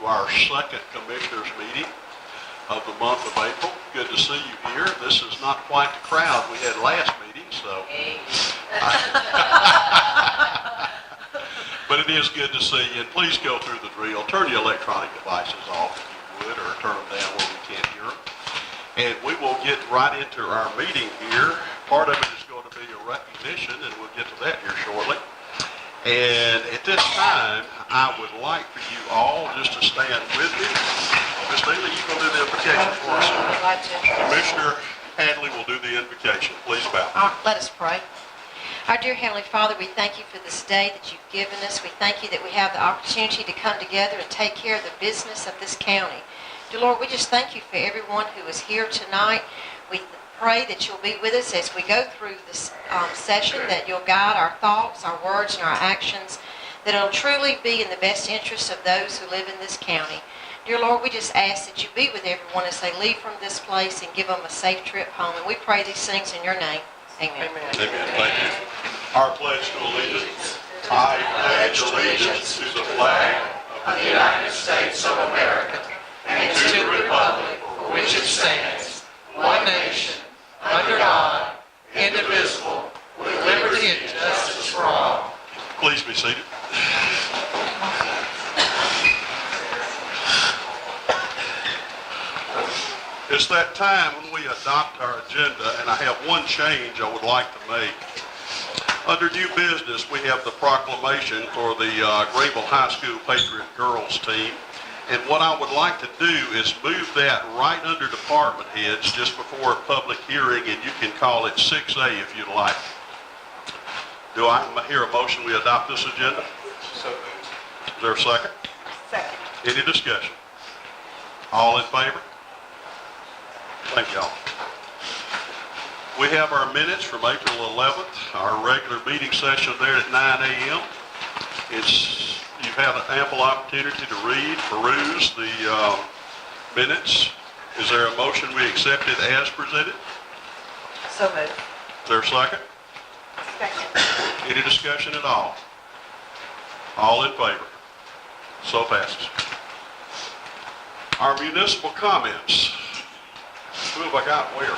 our second commissioners meeting of the month of April. Good to see you here. This is not quite the crowd we had last meeting, so. But it is good to see you, and please go through the drill. Turn your electronic devices off if you would, or turn them down where we can't hear them. And we will get right into our meeting here. Part of it is going to be a recognition, and we'll get to that here shortly. And at this time, I would like for you all just to stand with me. Ms. Neely, you going to do the invocation for us? I'd like to. Commissioner Hadley will do the invocation. Please bow. Let us pray. Our dear Heavenly Father, we thank you for this day that you've given us. We thank you that we have the opportunity to come together and take care of the business of this county. Dear Lord, we just thank you for everyone who is here tonight. We pray that you'll be with us as we go through this session, that you'll guide our thoughts, our words, and our actions, that it'll truly be in the best interest of those who live in this county. Dear Lord, we just ask that you be with everyone as they leave from this place and give them a safe trip home. And we pray these things in your name. Amen. Amen. Thank you. Our pledge to allegiance. I pledge allegiance to the flag of the United States of America and to the republic for which it stands, one nation, under God, indivisible, with liberty and justice for all. Please be seated. It's that time when we adopt our agenda, and I have one change I would like to make. Under new business, we have the proclamation for the Greenville High School Patriot Girls team. And what I would like to do is move that right under department heads just before a public hearing, and you can call it 6A if you'd like. Do I hear a motion we adopt this agenda? So moved. Is there a second? Second. Any discussion? All in favor? Thank you all. We have our minutes from April 11th, our regular meeting session there at 9 a.m. You've had an ample opportunity to read, peruse the minutes. Is there a motion we accept it as presented? So moved. Is there a second? Second. Any discussion at all? All in favor? So passes. Our municipal comments. Who have I got where?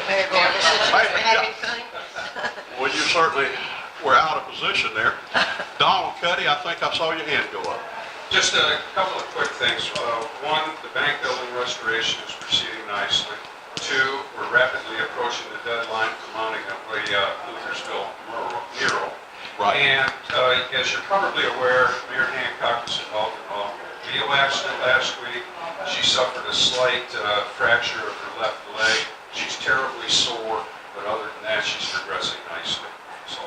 Mayor Gordon, have anything? Well, you certainly were out of position there. Donald Cuddy, I think I saw your hand go up. Just a couple of quick things. One, the bank building restoration is proceeding nicely. Two, we're rapidly approaching the deadline for mounting up the Luthersville mural. Right. And as you're probably aware, Mayor Hancock was involved in an automobile accident last week. She suffered a slight fracture of her left leg. She's terribly sore, but other than that, she's progressing nicely. So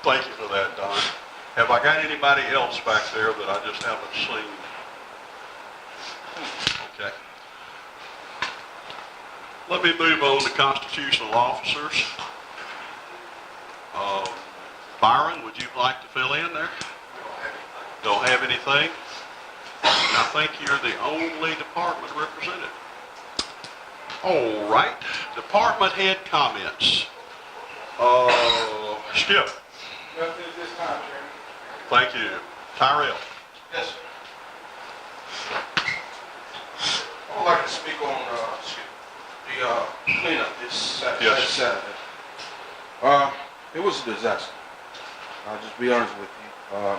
Thank you for that, Don. Have I got anybody else back there that I just haven't seen? Okay. Let me move on to constitutional officers. Byron, would you like to fill in there? Don't have anything? And I think you're the only department represented. All right. Department head comments. Skip. Nothing at this time, Chairman. Thank you. Tyrell. Yes, sir. I would like to speak on the cleanup this Saturday. It was a disaster. I'll just be honest with you.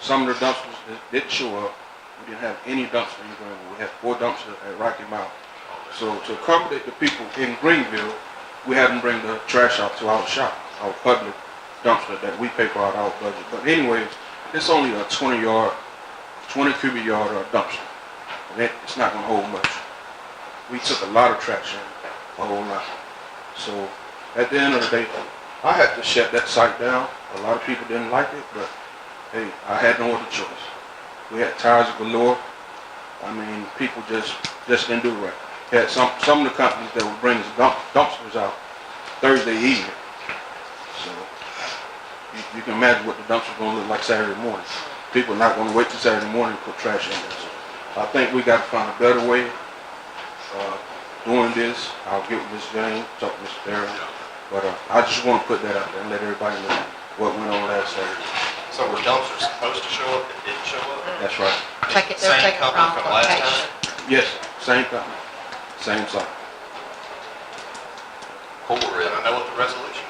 Some of the dumpsters didn't show up. We didn't have any dumpster in Greenville. We had 4 dumpsters at Rocky Mountain. So to accommodate the people in Greenville, we had them bring the trash out to our shop, our public dumpster that we pay for out of our budget. But anyways, it's only a 20 cubic yard dumpster. And it's not going to hold much. We took a lot of trash in, a whole lot. So at the end of the day, I had to shut that site down. A lot of people didn't like it, but hey, I had no other choice. We had tires galore. I mean, people just didn't do right. Had some of the companies that would bring us dumpsters out Thursday evening. So you can imagine what the dumpster's going to look like Saturday morning. People are not going to wait till Saturday morning to put trash in there. So I think we got to find a better way doing this. I'll get with Ms. Jane, talk to Mr. Darrell. But I just want to put that out there and let everybody know what went on last Saturday. So were dumpsters supposed to show up and didn't show up? That's right. They're Same taking company wrong from last time? location. Yes, same company, same site. And I know what the resolution.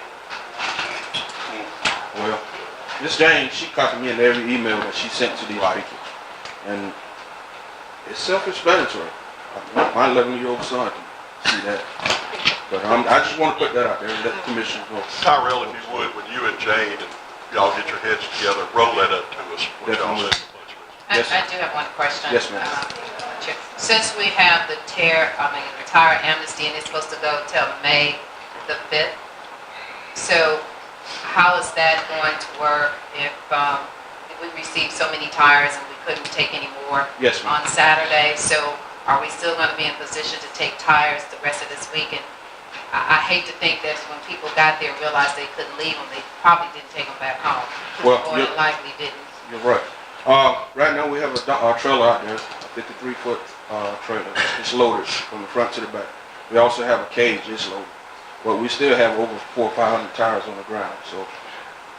Well, Miss Jane, she copied me in every email that she sent to these Right. people. And it's self-explanatory. My 11-year-old son can see that. But I just want to put that out there, let the commissioners know. Tyrell, if you would, when you and Jane and y'all get your heads together, roll that up to us. What y'all Definitely. said. Yes, I do have one question. Yes, ma'am. Chair. Since we have the retire amnesty and it's supposed to go till May the 5th, so how is that going to work if we received so many tires and we couldn't take any more Yes, ma'am. on Saturday? So are we still going to be in position to take tires the rest of this week? And I hate to think that when people got there and realized they couldn't leave them, they probably didn't take them back home. Well, Or likely didn't. You're right. Right now we have a trailer out there, a 53-foot trailer. It's loaded from the front to the back. We also have a cage, it's loaded. But we still have over 400 or 500 tires on the ground. So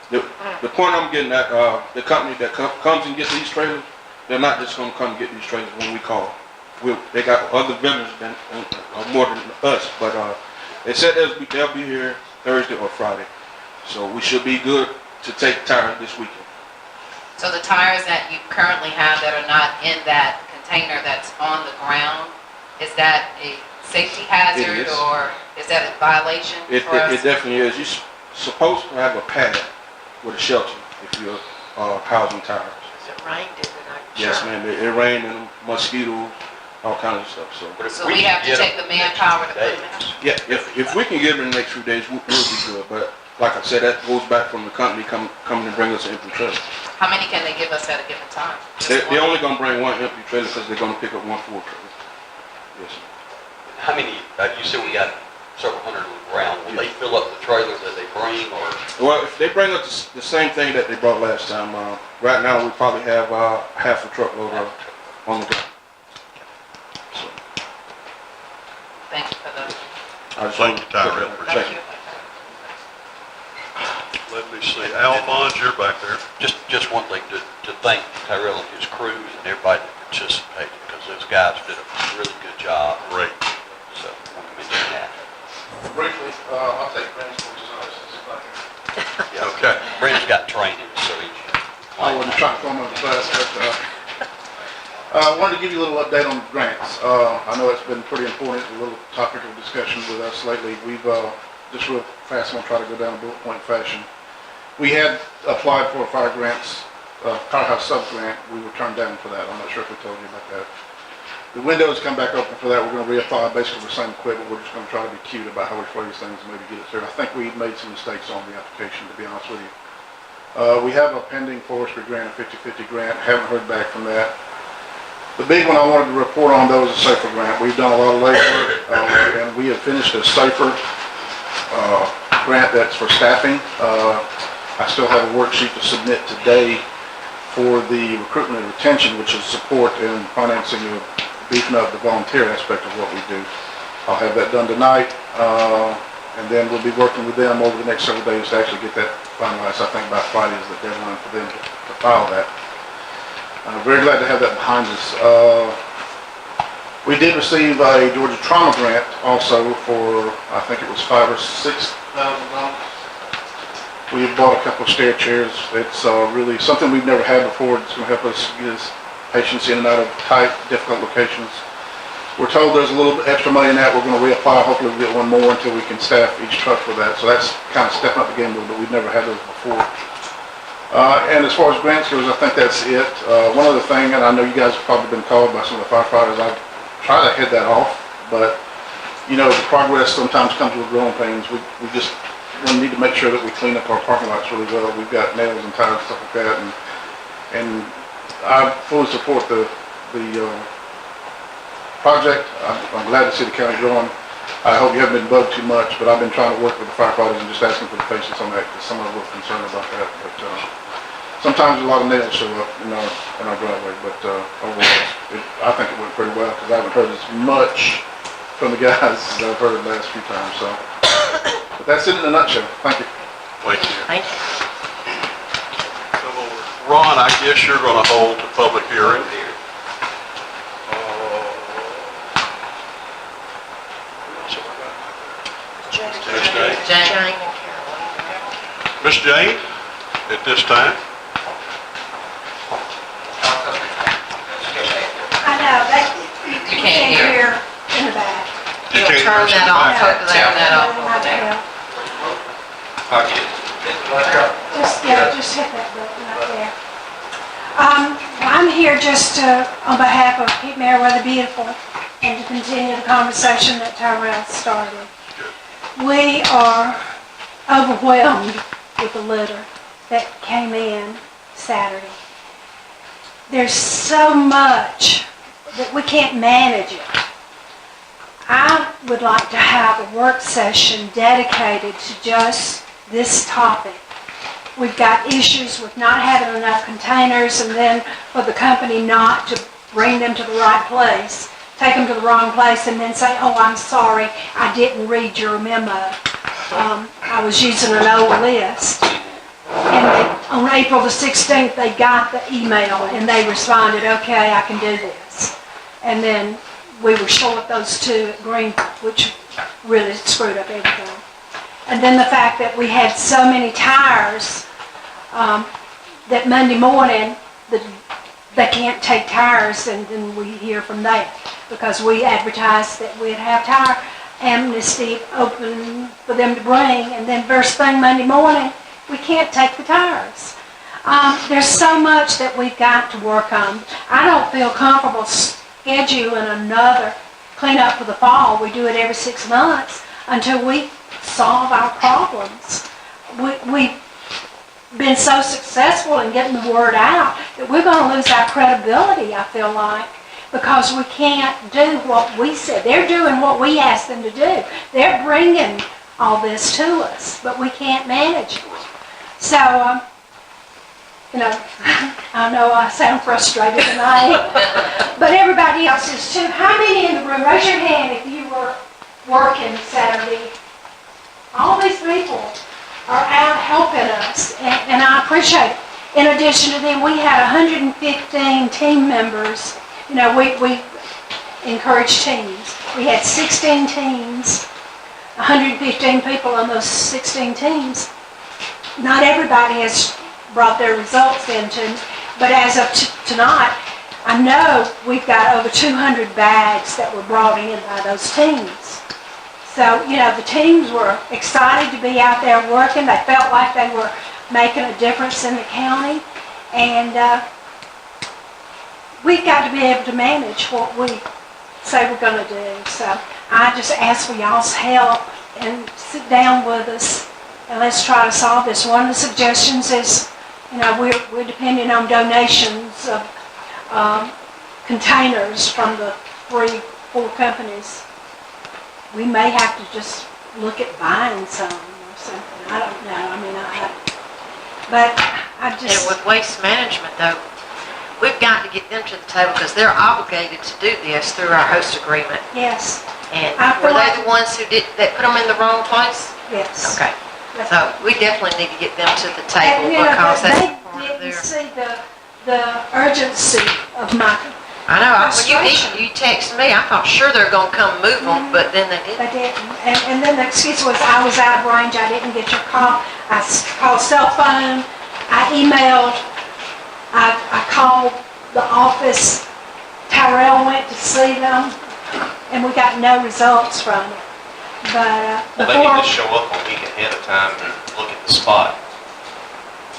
the point I'm getting at, the company that comes and gets these trailers, they're not just going to come get these trailers when we call. They got other vendors than more than us, but they said they'll be here Thursday or Friday. So we should be good to take tires this weekend. So the tires that you currently have that are not in that container that's on the ground, is that a safety hazard is. or is that a violation It for us? definitely is. You're supposed to have a pad with a shelter if you're housing tires. It rained, didn't it? Yes, ma'am. It rained and mosquitoes, all kinds of stuff. So So we have to take the manpower to put them in? yeah, if we can get it in the next few days, we'll be good. But like I said, that goes back from the company coming to bring us an empty trailer. How many can they give us at a given time? Just They're one? only going to bring one empty trailer because they're going to pick up one full trailer. Yes, sir. How many, you said we got several hundred on the ground, will they fill up the trailers that they bring, or? Well, if they bring us the same thing that they brought last time, right now we probably have half a truckload on the ground. So, Thank you for the, I just Thank want you, to put Tyrell. that in thank perspective. you. Let me see. Alphonse, you're back there. Just one thing, to thank Tyrell and his crews and everybody that participated, because those guys did a really good job, Great. so I commend you on that. Briefly, I'll take Brandon's voices on this. Okay. Brent's got training, so he's. I wasn't trying to form a class, but I wanted to give you a little update on grants. I know it's been pretty important, a little topic of discussion with us lately. We've just real fast, I'm going to try to go down a bullet point fashion. We had applied for a fire grants, firehouse sub-grant. We were turned down for that. I'm not sure if we told you about that. The window's come back open for that. We're going to reapply basically the same equipment. We're just going to try to be cute about how we phrase things and maybe get it through. I think we made some mistakes on the application, to be honest with you. We have a pending forestry grant, a 50-50 grant. Haven't heard back from that. The big one I wanted to report on, though, is a SAFER grant. We've done a lot of legwork, and we have finished a SAFER grant that's for staffing. I still have a worksheet to submit today for the recruitment and retention, which is support and financing of beefing up the volunteer aspect of what we do. I'll have that done tonight, and then we'll be working with them over the next several days to actually get that finalized. I think by Friday is the deadline for them to file that. I'm very glad to have that behind us. We did receive a Georgia Trauma Grant also for, I think it was $5,000 or $6,000. We bought a couple of stair chairs. It's really something we've never had before. It's going to help us get us patients in and out of tight, difficult locations. We're told there's a little bit extra money in that. We're going to reapply. Hopefully we'll get one more until we can staff each truck for that. So that's kind of stepping up the game a little bit. We've never had those before. And as far as grants goes, I think that's it. One other thing, and I know you guys have probably been called by some of the firefighters. I try to head that off, but you know, the progress sometimes comes with growing pains. We just need to make sure that we clean up our parking lots really well. We've got nails and tires and stuff like that, and I fully support the project. I'm glad to see the county growing. I hope you haven't been bugged too much, but I've been trying to work with the firefighters and just asking for the patience on that because some of them are a little concerned about that. But sometimes a lot of nails show up in our driveway, but overall, I think it went pretty well because I haven't heard as much from the guys as I've heard the last few times. So, but that's it in a nutshell. Thank you. Thank you. Thank you. Come over. Ron, I guess you're going to hold the public hearing. Ms. Jane? Jane and Carolyn. Ms. Jane, at this time. I know, that, You can't hear. in the back. You Yeah, can't turn hear us in that the off. back. Turn that off over Right there. there. Just hit that button right there. I'm here just on behalf of Pete Meriwether Beautiful and to continue the conversation that Tyrell started. We are overwhelmed with the litter that came in Saturday. There's so much that we can't manage it. I would like to have a work session dedicated to just this topic. We've got issues with not having enough containers and then for the company not to bring them to the right place, take them to the wrong place and then say, oh, I'm sorry, I didn't read your memo. I was using an old list. And on April the 16th, they got the email and they responded, okay, I can do this. And then we were short those two at Greenville, which really screwed up everything. And then the fact that we had so many tires that Monday morning that they can't take tires, and then we hear from that because we advertised that we'd have tire amnesty open for them to bring, and then first thing Monday morning, we can't take the tires. There's so much that we've got to work on. I don't feel comfortable scheduling another cleanup for the fall. We do it every 6 months until we solve our problems. We've been so successful in getting the word out that we're going to lose our credibility, I feel like, because we can't do what we said. They're doing what we asked them to do. They're bringing all this to us, but we can't manage it. So, I know I sound frustrated and I am, but everybody else is too. How many in the room, raise your hand if you were working Saturday? All these people are out helping us, and I appreciate it. In addition to them, we had 115 team members. We encourage teams. We had 16 teams, 115 people on those 16 teams. Not everybody has brought their results in to me, but as of tonight, I know we've got over 200 bags that were brought in by those teams. So, the teams were excited to be out there working. They felt like they were making a difference in the county. And we've got to be able to manage what we say we're going to do. So I just ask for y'all's help and sit down with us and let's try to solve this. One of the suggestions is, we're depending on donations of containers from the 3-4 companies. We may have to just look at buying some or something. I don't know. But I just... And with waste management, though, we've got to get them to the table because they're obligated to do this through our host agreement. Yes. And I were feel they like- the ones that put them in the wrong place? Yes. Okay. So we definitely need to get them to the table And, because they that's part of didn't their... see the urgency of my... I know, when frustration. you texted me, I thought sure they're going to come move them, but then they didn't. They didn't. And then the excuse was I was out of range. I didn't get your call. I called cell phone. I emailed. I called the office. Tyrell went to see them, and we got no results from it. But Well, they need before... to show up a week ahead of time and look at the spot,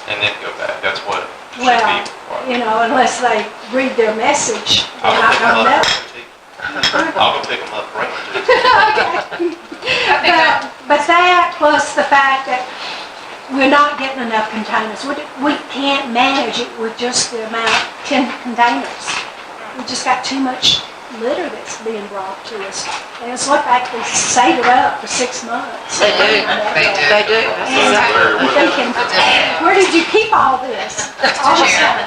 and then go back. That's what should be Well, required. unless they read their message, they're I'll not go going to know. pick them up, bring them to you. But that plus the fact that we're not getting enough containers. We can't manage it with just the amount, 10 containers. We just got too much litter that's being brought to us. And it's look like they save it up for 6 months. They do. They do. That's exactly. I'm thinking, where did you keep all this? All of a sudden.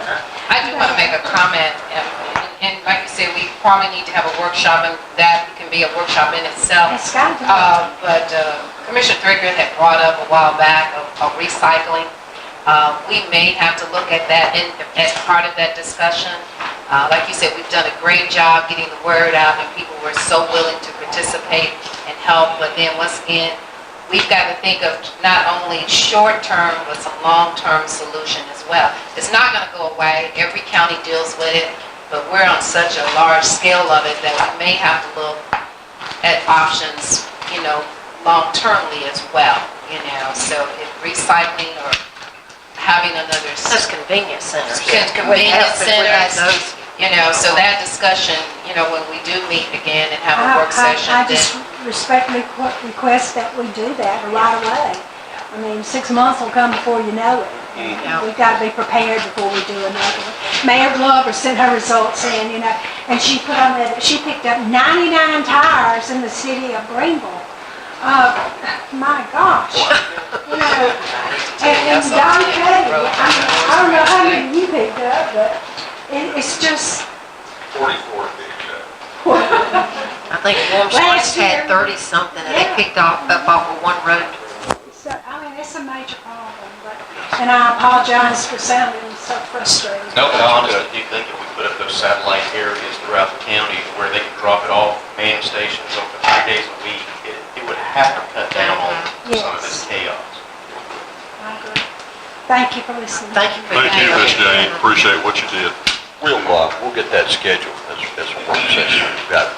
I do want to make a comment, and like you said, we probably need to have a workshop, and that can be a workshop in itself. It's got to be. But Commissioner Thricker had brought up a while back of recycling. We may have to look at that as part of that discussion. Like you said, we've done a great job getting the word out, and people were so willing to participate and help. But then once again, we've got to think of not only short-term, but some long-term solution as well. It's not going to go away. Every county deals with it, but we're on such a large scale of it that we may have to look at options, long-termly as well, So if recycling or having another... Those convenience centers. Convenience centers, so that discussion, when we do meet again and have a work session, I just respectfully request that we do that right away. I mean, 6 months will come before you know it. We've got to be prepared before we do another one. Mayor Glover sent her results in, and she put on that, she picked up 99 tires in the city of Greenville. My gosh. And Don Petty, I don't know how many you picked up, but it's just... 44 to be exact. I think Walmart had 30-something, and they picked up off of one road. So, it's a major problem, and I apologize for sounding so frustrated. No, but I honestly do think if we put up those satellite areas throughout the county where they can drop it off, man stations over 3 days a week, it would have to cut down on some of this chaos. I agree. Thank you for listening. Thank you for Thank you, Ms. Jane. Appreciate what you did. We'll get that scheduled as a work session. We've got,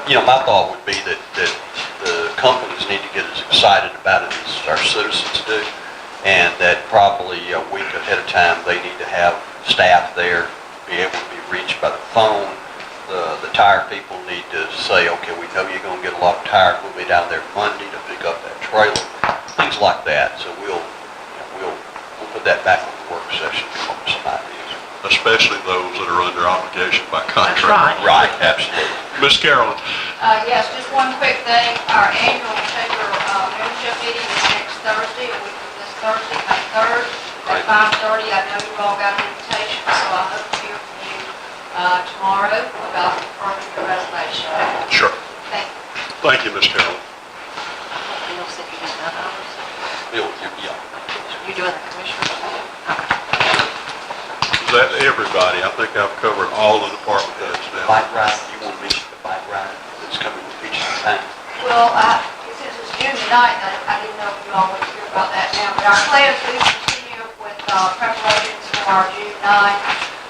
my thought would be that the companies need to get as excited about it as our citizens do, and that probably a week ahead of time, they need to have staff there, be able to be reached by the phone. The tire people need to say, okay, we know you're going to get a lot of tires. We'll be down there Monday to pick up that trailer, things like that. So we'll put that back on the work session, come up with some ideas. Especially those that are under obligation by contract. Right, absolutely. Ms. Carolyn? Yes, just one quick thing. Our annual chamber membership meeting is next Thursday, a week from this Thursday, May 3rd, at 5:30. I know you all got an invitation, so I hope to hear from you tomorrow about confirming your reservation. Sure. Thank you. Thank you, Ms. Carolyn. Bill said you got that hours. Yeah. You doing the commissioners? Is that everybody? I think I've covered all the department heads now. Bike ride, you want to mention the bike ride that's coming with Peaches and Pine? Well, since it's June tonight, I didn't know if you all would hear about that now, but our plans do continue with preparations for our June 9th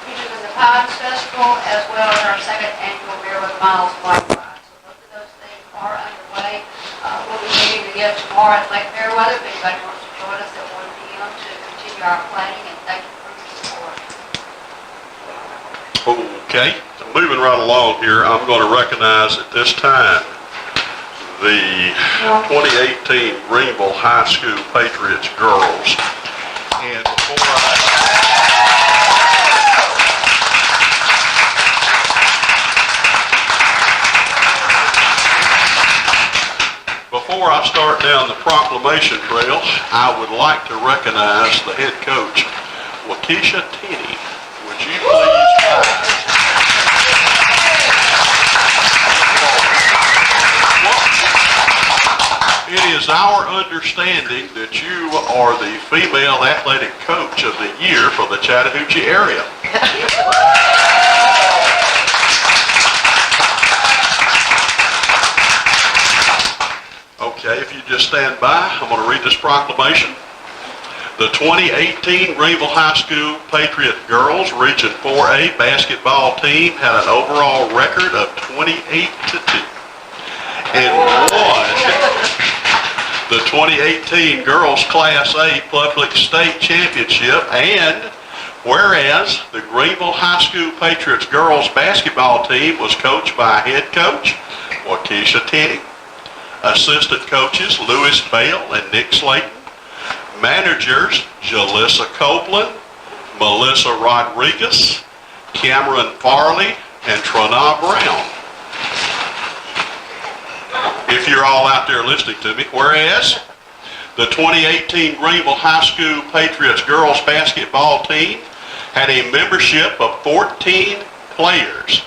Peaches and the Pines Festival, as well as our second annual Meriwether Miles Bike Ride. So both of those things are underway. We'll be meeting again tomorrow at Lake Meriwether. If anybody wants to join us at 1 p.m. to continue our planning, and thank you for your support. Okay, moving right along here, I'm going to recognize at this time the 2018 Greenville High School Patriots girls. And before I start down the proclamation trail, I would like to recognize the head coach, Waukesha Tenney. Would you please rise? It is our understanding that you are the female athletic coach of the year for the Chattahoochee area. Okay, if you just stand by, I'm going to read this proclamation. The 2018 Greenville High School Patriot Girls Region 4A basketball team had an overall record of 28-2 and won the 2018 Girls Class A Public State Championship. And whereas the Greenville High School Patriots girls basketball team was coached by head coach Waukesha Tenney, assistant coaches Lewis Bale and Nick Slayton, managers Jalissa Copeland, Melissa Rodriguez, Cameron Farley, and Trina Brown. If you're all out there listening to me, whereas the 2018 Greenville High School Patriots girls basketball team had a membership of 14 players: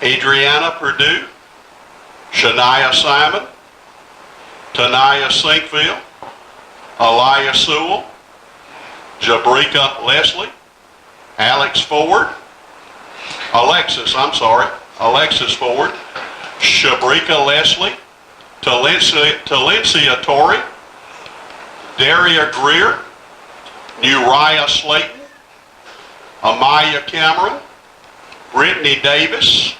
Adriana Perdue, Shania Simon, Tanaya Sinkville, Aliyah Sewell, Jabrika Leslie, Alexis Ford, Alexis Ford, Shabrika Leslie, Talencia Torrey, Daria Greer, Uriah Slayton, Amaya Cameron, Brittany Davis,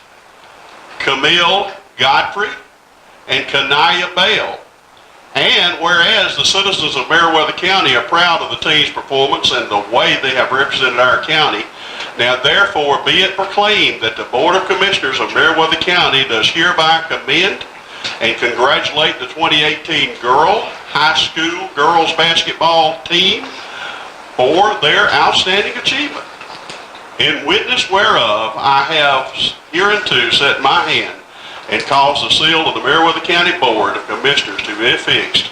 Camille Godfrey, and Kanaya Bell. And whereas the citizens of Meriwether County are proud of the team's performance and the way they have represented our county, now therefore be it proclaimed that the Board of Commissioners of Meriwether County does hereby commend and congratulate the 2018 high school girls basketball team for their outstanding achievement. In witness whereof, I have hereunto set my hand and caused the seal of the Meriwether County Board of Commissioners to be affixed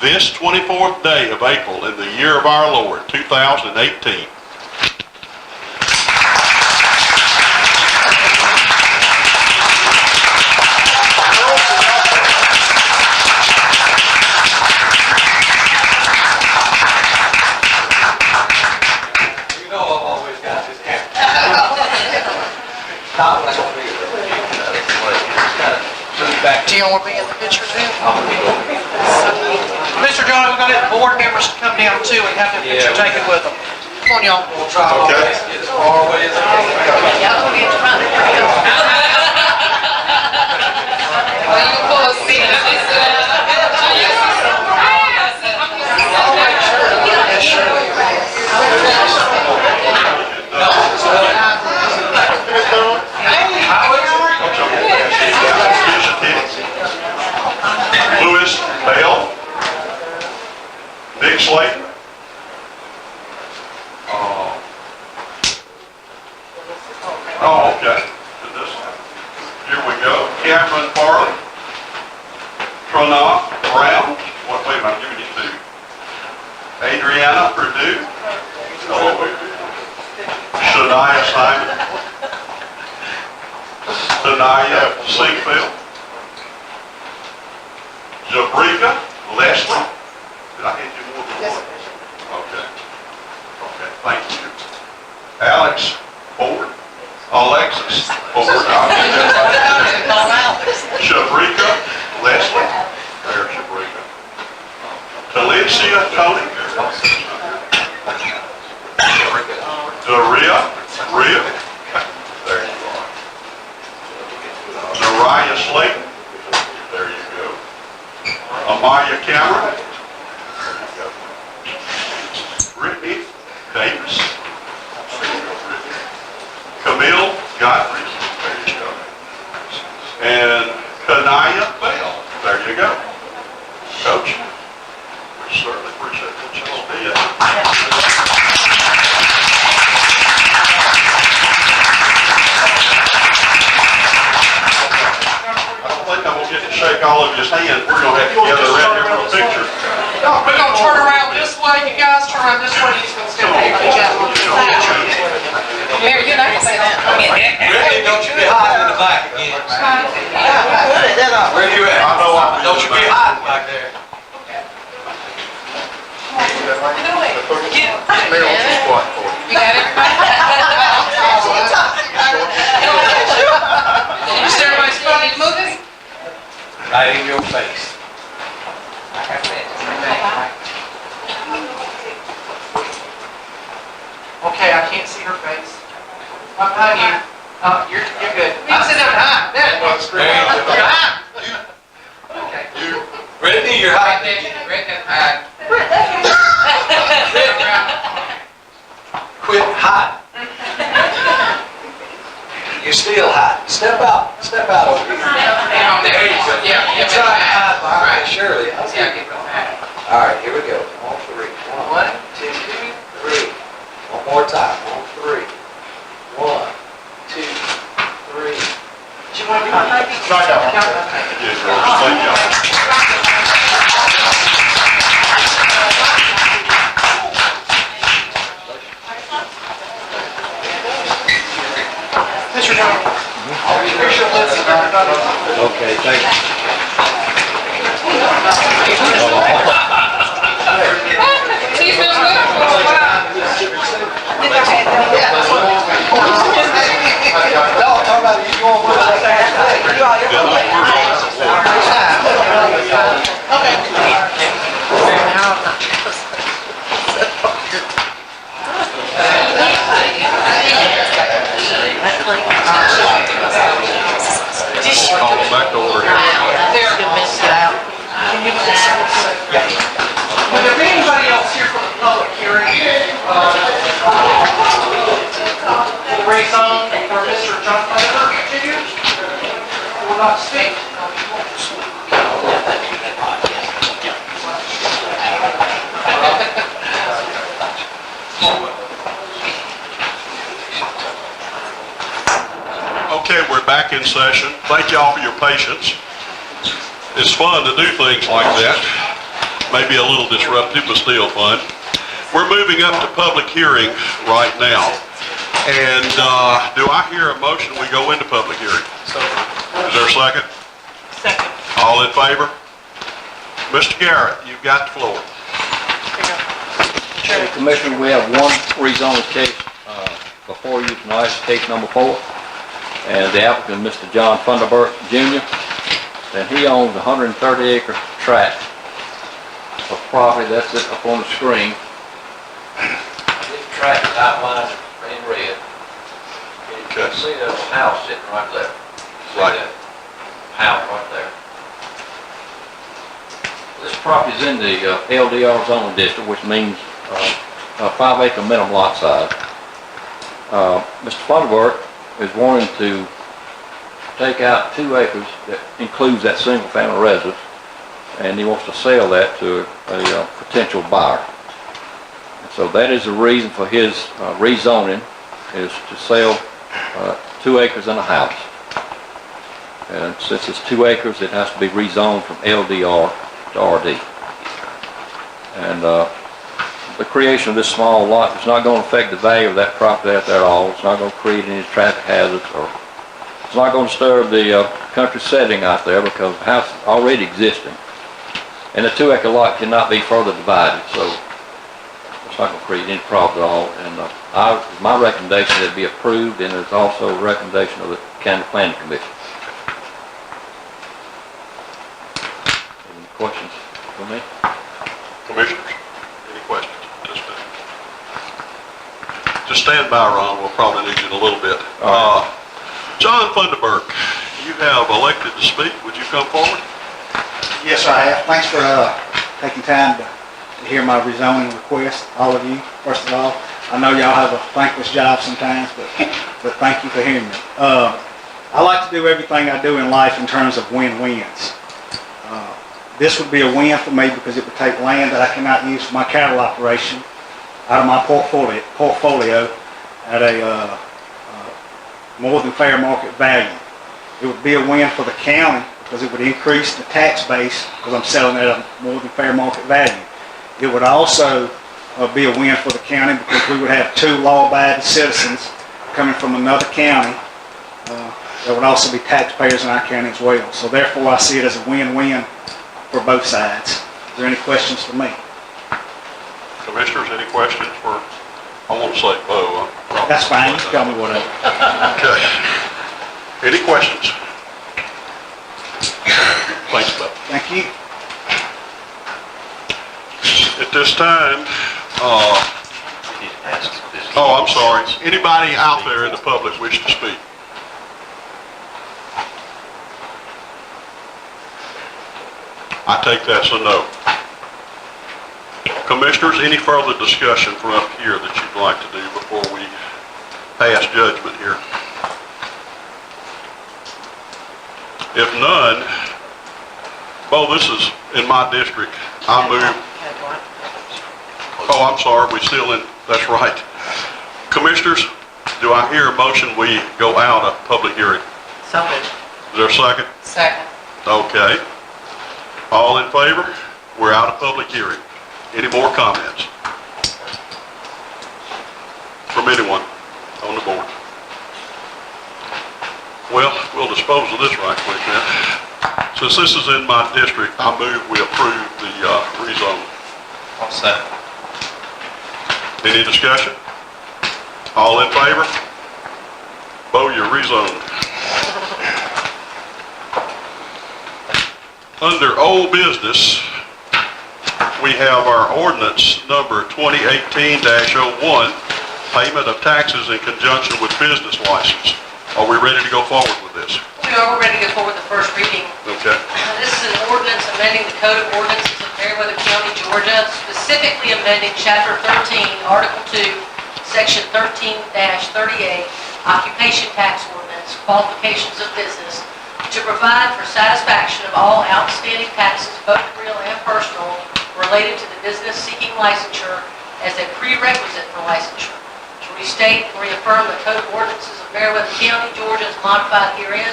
this 24th day of April in the year of our Lord, 2018. Do you want to be in the picture too? Mr. John, we're going to get the board members to come down too and have their picture taken with them. Come on, y'all. We'll try our best to get as far away as I can. Y'all gonna be in front. Well, you pull a seat. Louis Bell, Nick Slayton, okay. Here we go. Cameron Farley, Tronoff Brown, wait a minute, I'm giving you two. Adriana Perdue, Shania Simon, Tanaya Singfield, Jabrika Leslie. Did I hand you more than one? Okay. Okay, thank you. Alexis Ford. Shabrika Leslie. There's Shabrika. Talencia Tony. Daria Rhea. There you are. Uriah Slayton. There you go. Amaya Cameron. There you go. Brittany Davis. There you go, Brittany. Camille Godfrey. There you go. And Kanaya Bell. There you go. Coach, we certainly appreciate what you all did. I think I'm going to get to shake all of his hands. We're going to have to get around here for a picture. We're going to turn around this way. You guys turn around this way. He's going to stand there. Mary, you're not going to say that. Brittany, don't you be hiding in the back again. Where you at? I know I'll be Don't you be hiding back there. You got everybody? Is everybody spotting movies? Right in your face. Okay, I can't see her face. I'm behind you. You're good. You can sit down behind. There you go. You're behind. Okay. Brittany, you're hiding. Rick and I. Quit hiding. You're still hiding. Step out. Step out over here. There you go. Yeah, You're trying to hide behind Shirley. Yeah, get behind. All right, here we go. On three. One, two, three. One more time. On three. One, two, three. Do you want to be behind me? Yes, Roger. Thank you. Mr. Jones. Here's your list of everybody. Okay, thank you. He's been good for a while. Call them back to order. Would there be anybody else here for the public hearing? Rezone for Mr. John Flavor, Jr. Will not speak. Okay, we're back in session. Thank y'all for your patience. It's fun to do things like that. Maybe a little disruptive, but still fun. We're moving up to public hearing right now. And do I hear a motion we go into public hearing? Is there a second? Second. All in favor? Mr. Garrett, you've got the floor. Commissioner, we have one rezoning case before you tonight, case number 4. And the applicant, Mr. John Funderburk Jr., and he owns a 130-acre tract of property. That's it up on the screen. This tract is outlined in red. You can see there's a house sitting right there. See Right. that house right there. This property is in the LDR zoning district, which means a 5-acre minimum lot size. Mr. Funderburk is wanting to take out 2 acres that includes that single-family residence, and he wants to sell that to a potential buyer. And so that is the reason for his rezoning, is to sell 2 acres and a house. And since it's 2 acres, it has to be rezoned from LDR to RD. And the creation of this small lot is not going to affect the value of that property out there at all. It's not going to create any traffic hazards, or it's not going to disturb the country setting out there, because the house is already existing. And the 2-acre lot cannot be further divided, so it's not going to create any problem at all. And my recommendation is it be approved, and it's also a recommendation of the County Planning Commission. Any questions for me? Commissioners, any questions? Just stand by, Ron. We'll probably need you in a little bit. John Funderburk, you have elected to speak. Would you come forward? Yes, I have. Thanks for taking time to hear my rezoning request, all of you. First of all, I know y'all have a thankless job sometimes, but thank you for hearing me. I like to do everything I do in life in terms of win-wins. This would be a win for me because it would take land that I cannot use for my cattle operation out of my portfolio at a more than fair market value. It would be a win for the county because it would increase the tax base because I'm selling it at a more than fair market value. It would also be a win for the county because we would have 2 law-abiding citizens coming from another county that would also be taxpayers in our county as well. So therefore I see it as a win-win for both sides. Is there any questions for me? Commissioners, any questions for, I won't say Bo. That's fine, you can call me whatever. Okay. Any questions? Thanks, Bo. Thank you. At this time, I'm sorry. Anybody out there in the public wish to speak? I take that's a no. Commissioners, any further discussion from up here that you'd like to do before we pass judgment here? If none, Bo, this is in my district. I move. Oh, I'm sorry, we still in, that's right. Commissioners, do I hear a motion we go out of public hearing? So moved. Is there a second? Second. Okay. All in favor? We're out of public hearing. Any more comments from anyone on the board? Well, we'll dispose of this right quick then. Since this is in my district, I move we approve the rezone. I'll second. Any discussion? All in favor? Bo, you're rezoned. Under old business, we have our ordinance number 2018-01, payment of taxes in conjunction with business license. Are we ready to go forward with this? We are ready to go forward with the first reading. Okay. This is an ordinance amending the Code of Ordinances of Meriwether County, Georgia, specifically amending Chapter 13, Article 2, Section 13-38, Occupation Tax Ordinance, Qualifications of Business, to provide for satisfaction of all outstanding taxes, both real and personal, related to the business seeking licensure as a prerequisite for licensure. To restate and reaffirm the Code of Ordinances of Meriwether County, Georgia, as modified herein,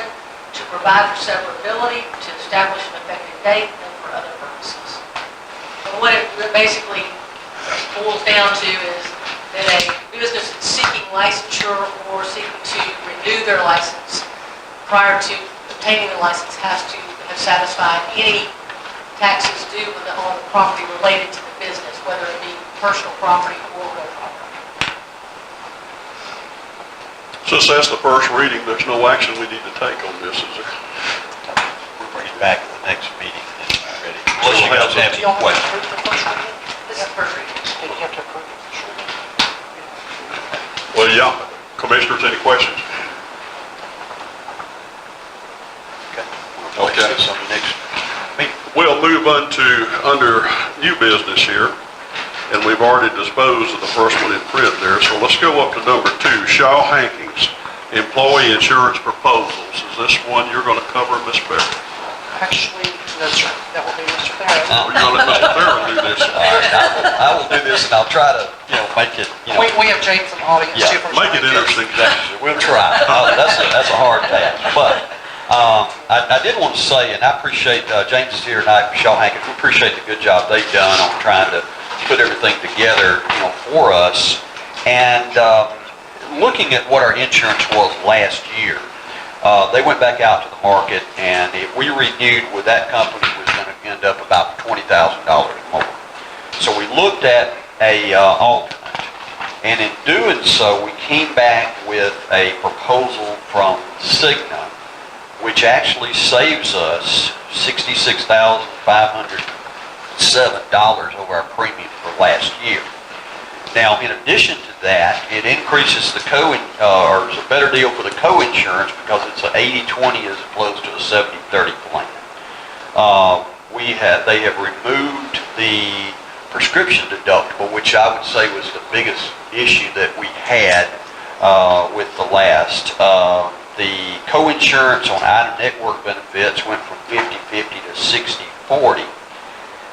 to provide for severability, to establish an effective date, and for other purposes. So what it basically boils down to is that a business seeking licensure or seeking to renew their license prior to obtaining the license has to have satisfied any taxes due on the property related to the business, whether it be personal property or real property. Since that's the first reading, there's no action we need to take on this, is there? We'll bring it back at the next meeting and ready. Unless you guys have any questions. This is the first reading. Well, yeah. Commissioners, any questions? We'll Okay. place this on the next meeting. We'll move under new business here, and we've already disposed of the first one in print there, so let's go up to number 2, Shaw Hankins, Employee Insurance Proposals. Is this one you're going to cover, Ms. Barrett? Actually, no, sir. That will be Mr. Barrett. Or you're going to let Mr. Barrett do this? All right, I will do this, and I'll try to, make it, We have James in the audience Yeah, too. from Make it interesting. We'll try. That's a hard task. But I did want to say, and I appreciate James is here tonight, Shaw Hankins. We appreciate the good job they've done on trying to put everything together, for us. And looking at what our insurance was last year, they went back out to the market, and if we renewed with that company, it was going to end up about $20,000 more. So we looked at a alternate. And in doing so, we came back with a proposal from Cigna, which actually saves us $66,507 over our premium for last year. Now, in addition to that, it increases the or it's a better deal for the co-insurance because it's an 80-20 as opposed to a 70-30 plan. They have removed the prescription deductible, which I would say was the biggest issue that we had with the last. The co-insurance on out-of-network benefits went from 50-50 to 60-40.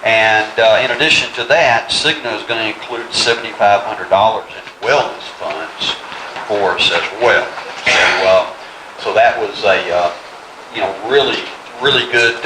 And in addition to that, Cigna is going to include $7,500 in wellness funds for us as well. So that was a really good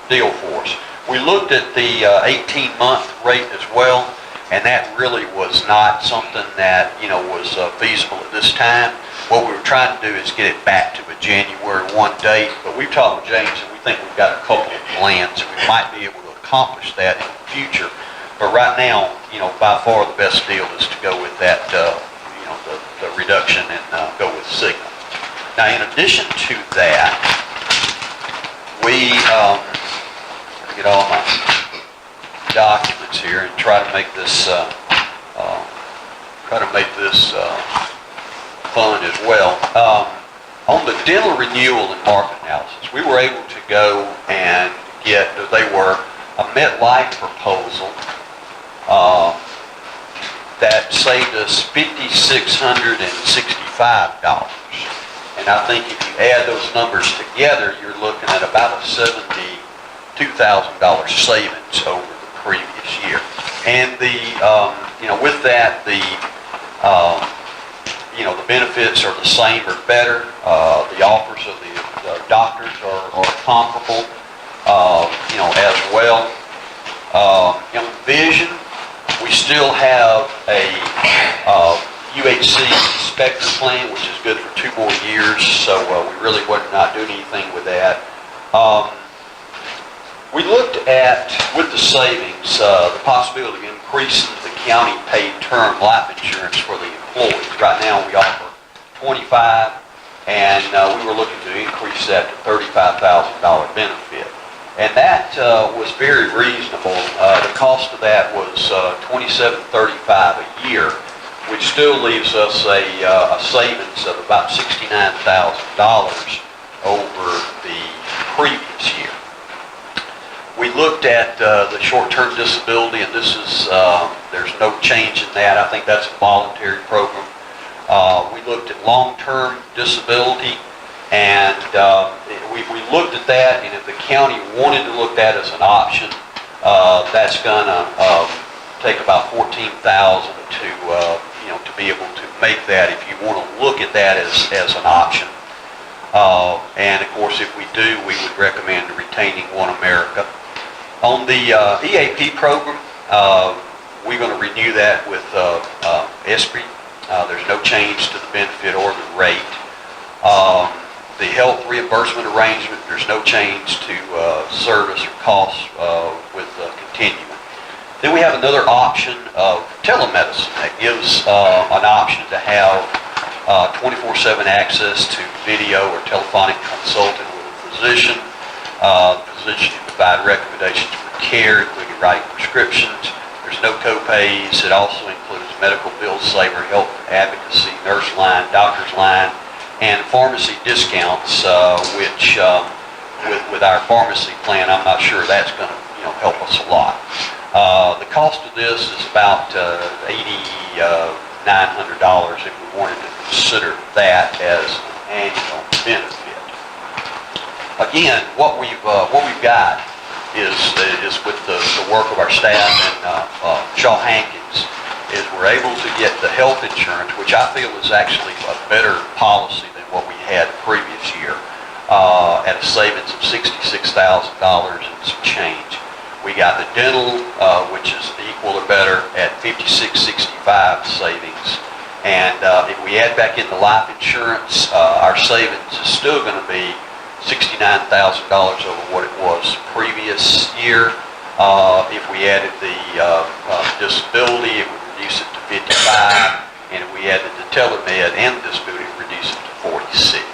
deal for us. We looked at the 18-month rate as well, and that really was not something that was feasible at this time. What we were trying to do is get it back to a January 1 date, but we've talked with James and we think we've got a couple of plans. We might be able to accomplish that in the future, but right now, by far the best deal is to go with that, the reduction and go with Cigna. Now, in addition to that, we get all my documents here and try to make this fun as well. On the dental renewal and market analysis, we were able to go and get a MetLife proposal that saved us $5,665. And I think if you add those numbers together, you're looking at about a $72,000 savings over the previous year. And with that, the benefits are the same or better. The offers of the doctors are comparable, as well. Young Vision, we still have a UHC Spectre plan, which is good for 2 more years, so we really would not doing anything with that. We looked at, with the savings, the possibility of increasing the county-paid term life insurance for the employees. Right now, we offer 25, and we were looking to increase that to $35,000 benefit. And that was very reasonable. The cost of that was $27.35 a year, which still leaves us a savings of about $69,000 over the previous year. We looked at the short-term disability, and this is, there's no change in that. I think that's a voluntary program. We looked at long-term disability, and we looked at that, and if the county wanted to look at it as an option, that's going to take about $14,000 to be able to make that if you want to look at that as an option. And of course, if we do, we would recommend retaining One America. On the EAP program, we're going to renew that with ESPRI. There's no change to the benefit or the rate. The health reimbursement arrangement, there's no change to service or costs with Continuum. Then we have another option of telemedicine that gives an option to have 24/7 access to video or telephonic consulting with a physician. The physician can provide recommendations for care, including writing prescriptions. There's no co-pays. It also includes medical bill saver, health advocacy, nurse line, doctor's line, and pharmacy discounts, which with our pharmacy plan, I'm not sure that's going to help us a lot. The cost of this is about $8,900 if we wanted to consider that as an annual benefit. Again, what we've got is with the work of our staff and Shaw Hankins, is we're able to get the health insurance, which I feel is actually a better policy than what we had the previous year, at a savings of $66,000 and some change. We got the dental, which is equal or better at $56.65 savings. And if we add back in the life insurance, our savings is still going to be $69,000 over what it was previous year. If we added the disability, it would reduce it to 55. And if we added the telemed and the disability, it would reduce it to 46.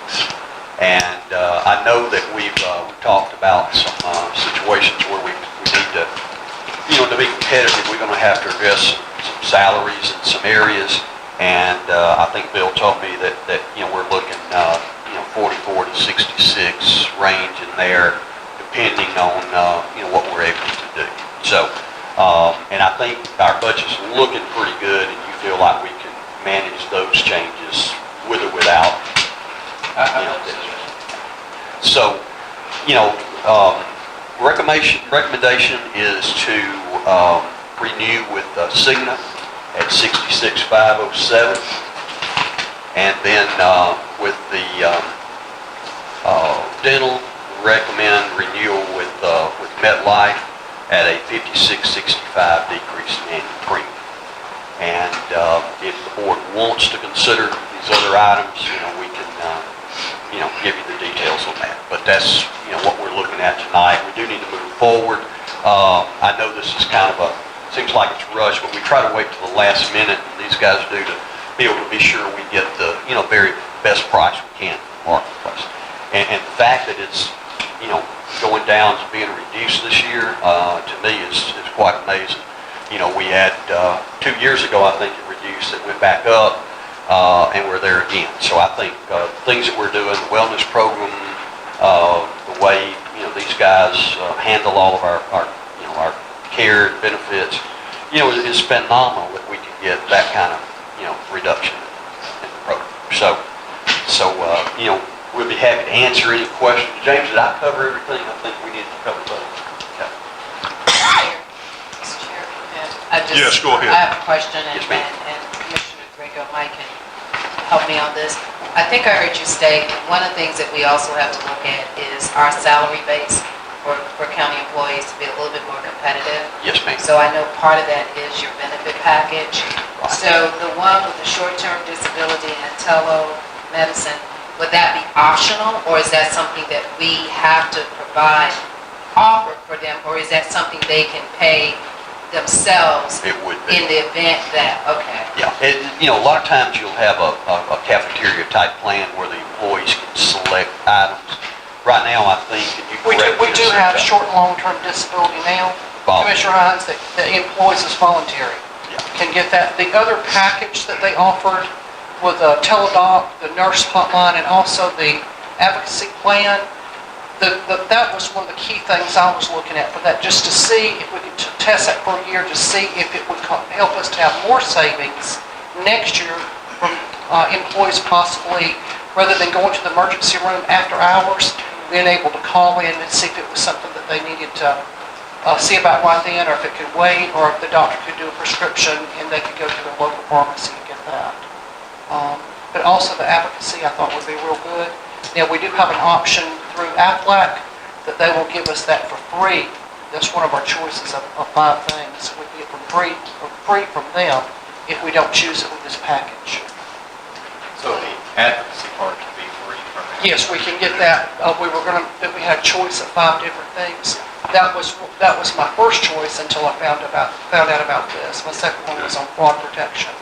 And I know that we've talked about some situations where we need to, to be competitive, we're going to have to address some salaries in some areas. And I think Bill told me that we're looking 44 to 66 range in there, depending on what we're able to do. So, and I think our budget's looking pretty good, and you feel like we can manage those changes with or without. So, recommendation is to renew with Cigna at $66,507, and then with the dental, recommend renewal with MetLife at a $56.65 decrease in annual premium. And if the board wants to consider these other items, we can give you the details on that. But that's what we're looking at tonight. We do need to move forward. I know this is kind of seems like it's rushed, but we try to wait till the last minute, and these guys do, to be able to be sure we get the very best price we can in the marketplace. And the fact that it's going down to being reduced this year, to me is quite amazing. We had 2 years ago, I think it reduced, it went back up, and we're there again. So I think things that we're doing, the wellness program, the way these guys handle all of our care and benefits, it's phenomenal that we can get that kind of reduction in the program. So we'll be happy to answer any questions. James, did I cover everything I think we need to cover? Okay. Mr. Chair, Yes, go ahead. I have a question, and Yes, ma'am. Commissioner Gringo might can help me on this. I think I heard you state one of the things that we also have to look at is our salary base for county employees to be a little bit more competitive. Yes, ma'am. So I know part of that is your benefit package. Right. So the one with the short-term disability and telemedicine, would that be optional, or is that something that we have to offer for them, or is that something they can pay themselves It would be. in the event that, okay. Yeah, a lot of times you'll have a cafeteria type plan where the employees can select items. Right now, I think, can you correct We do this? have short and long-term disability now. Commissioner Hines, that employees is voluntary. Yeah. Can get that. The other package that they offered with Teladoc, the nurse hotline, and also the advocacy plan, that was one of the key things I was looking at for that, just to see if we could test that for a year to see if it would help us to have more savings next year from employees possibly, rather than going to the emergency room after hours, being able to call in and see if it was something that they needed to see about right then, or if it could wait, or if the doctor could do a prescription and they could go to their local pharmacy and get that. But also the advocacy I thought would be real good. Now, we do have an option through Aflac that they will give us that for free. That's one of our choices of 5 things. Would be for free from them if we don't choose it with this package. So the advocacy part can be free from it? Yes, we can get that. We had a choice of 5 different things. That was my first choice until I found out about this. My second one was on fraud protection.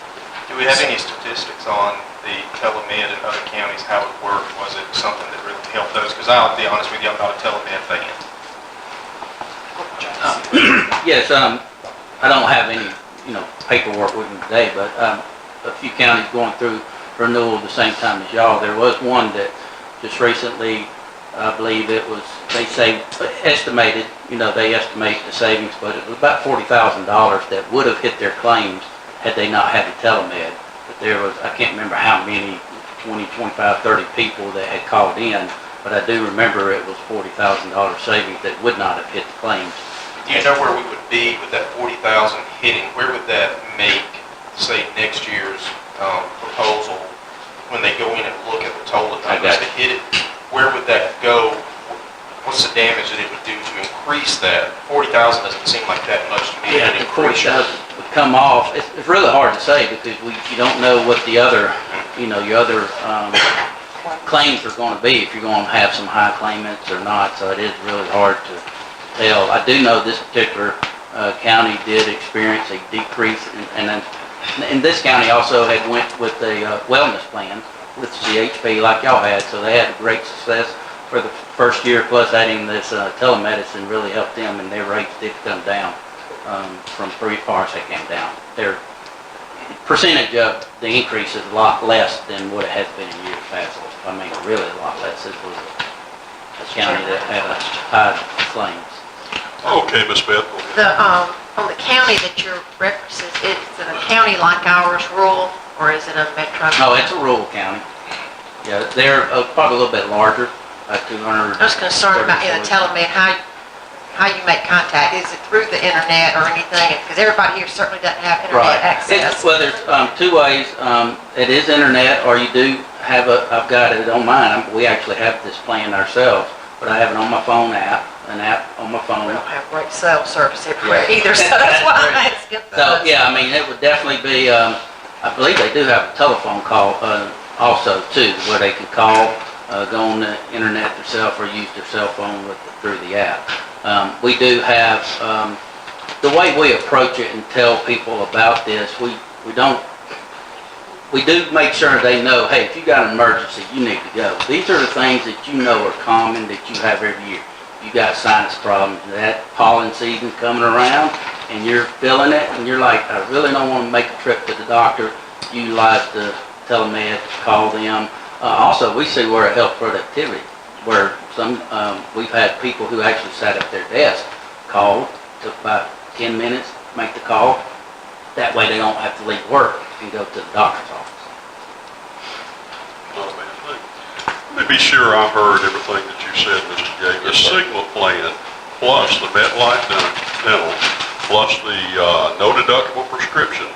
Do we have any statistics on the telemed in other counties, how it worked? Was it something that really helped those? Because I'll be honest with you, I'm not a telemed fan. Yes, I don't have any, paperwork with me today, but a few counties going through renewal at the same time as y'all. There was one that just recently, I believe it was, they estimate the savings, but it was about $40,000 that would have hit their claims had they not had the telemed. But there was, I can't remember how many, 20, 25, 30 people that had called in, but I do remember it was $40,000 savings that would not have hit the claims. Do you know where we would be with that 40,000 hitting? Where would that make, say, next year's proposal, when they go in and look at the total numbers to hit it, where would that go? What's the damage that it would do to increase that? 40,000 doesn't seem like that much to me. Yeah, the 40,000 would come off. It's really hard to say because you don't know what the other, your other claims are going to be, if you're going to have some high claimants or not, so it is really hard to tell. I do know this particular county did experience a decrease, and this county also had went with a wellness plan with CHP like y'all had, so they had great success for the first year, plus adding this telemedicine really helped them, and their rates did come down from far as they came down. Their percentage of the increase is a lot less than what it has been in years past. I mean, really a lot less. It was a county that had a high claims. Okay, Ms. Beth. On the county that you're referencing, is it a county like ours, rural, or is it a metro? No, it's a rural county. Yeah, they're probably a little bit larger, 200. I was concerned about, telemed, how you make contact. Is it through the internet or anything? Because everybody here certainly doesn't have internet access. Well, there's 2 ways. It is internet, or you do have I've got it on mine. We actually have this plan ourselves, but I have it on my phone app, an app on my phone. We don't have great cell service everywhere either, so that's why I asked you. So, yeah, I mean, it would definitely be, I believe they do have a telephone call also, too, where they can call, go on the internet themselves, or use their cell phone through the app. We do have, the way we approach it and tell people about this, we do make sure they know, hey, if you got an emergency, you need to go. These are the things that you know are common that you have every year. You got sinus problems, that pollen season coming around, and you're feeling it, and you're like, I really don't want to make a trip to the doctor. Utilize the telemed, call them. Also, we see where it helps productivity, where we've had people who actually sat at their desk, called, took about 10 minutes, make the call. That way they don't have to leave work and go to the doctor's office. Let me be sure I heard everything that you said, Mr. Gay. The Sigma plan plus the MetLife Dental plus the no deductible prescription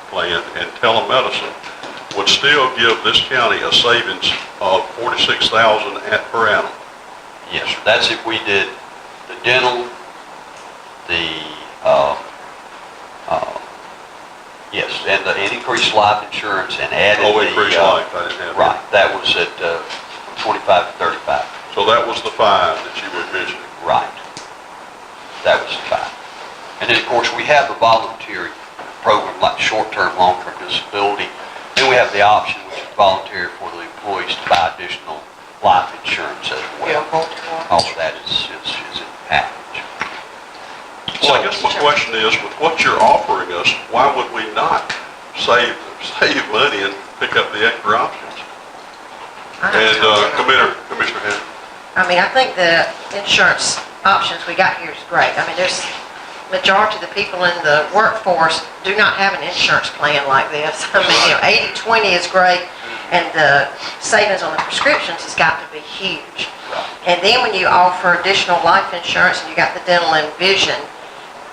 plan and telemedicine would still give this county a savings of $46,000 per annum. Yes, sir. That's if we did the dental, the, yes, and the increased life insurance and added increased life, I didn't have right, that was at 25 to 35. So that was the 5 that you were mentioning. Right. That was the 5. And then, of course, we have the voluntary program like short-term, long-term disability. Then we have the option, which is voluntary for the employees to buy additional life insurance as well. Yeah, multiple. All of that is in the package. Well, I guess my question is, with what you're offering us, why would we not save money and pick up the extra options? And Commissioner Henry? I mean, I think the insurance options we got here is great. I mean, there's majority of the people in the workforce do not have an insurance plan like this. I mean, 80/20 is great, and the savings on the prescriptions has got to be huge. And then when you offer additional life insurance and you got the dental and vision,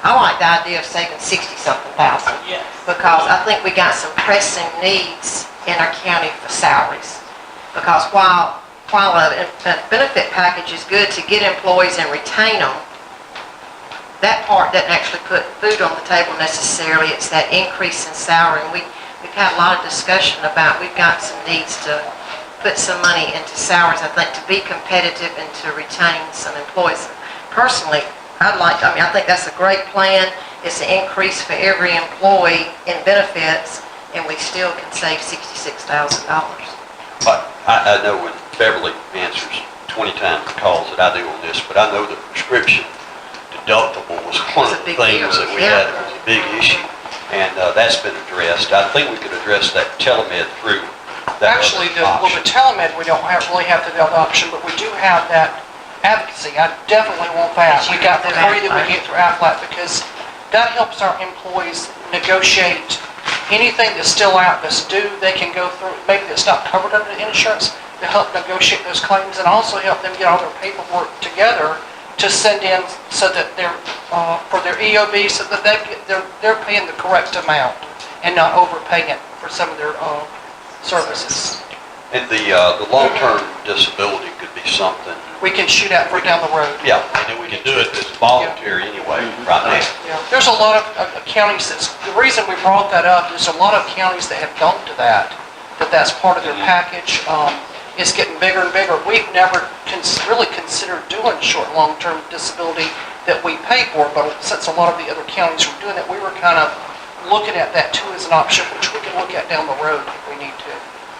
I like the idea of saving 60-something thousand. Yes. Because I think we got some pressing needs in our county for salaries. Because while a benefit package is good to get employees and retain them, that part doesn't actually put food on the table necessarily. It's that increase in salary. And we've had a lot of discussion about, we've got some needs to put some money into salaries, I think, to be competitive and to retain some employees. Personally, I think that's a great plan. It's an increase for every employee in benefits, and we still can save $66,000. But I know when Beverly answers 20 times the calls that I do on this, but I know the prescription deductible was one of the things that we had, it was a big issue, and that's been addressed. I think we could address that telemed through that Actually, other option. the telemed, we don't really have the other option, but we do have that advocacy. I definitely want that. We got the free that we get through Aflac, because that helps our employees negotiate anything that's still out that's due. They can go through, maybe that's not covered under the insurance, to help negotiate those claims, and also help them get all their paperwork together to send in so that they're, for their EOB, so that they're paying the correct amount and not overpaying for some of their services. And the long-term disability could be something. We can shoot out for down the road. Yeah, and then we can do it as voluntary anyway, right now. Yeah, there's a lot of counties the reason we brought that up is a lot of counties that have gone to that's part of their package. It's getting bigger and bigger. We've never really considered doing short and long-term disability that we pay for, but since a lot of the other counties were doing it, we were kind of looking at that too as an option, which we can look at down the road if we need to.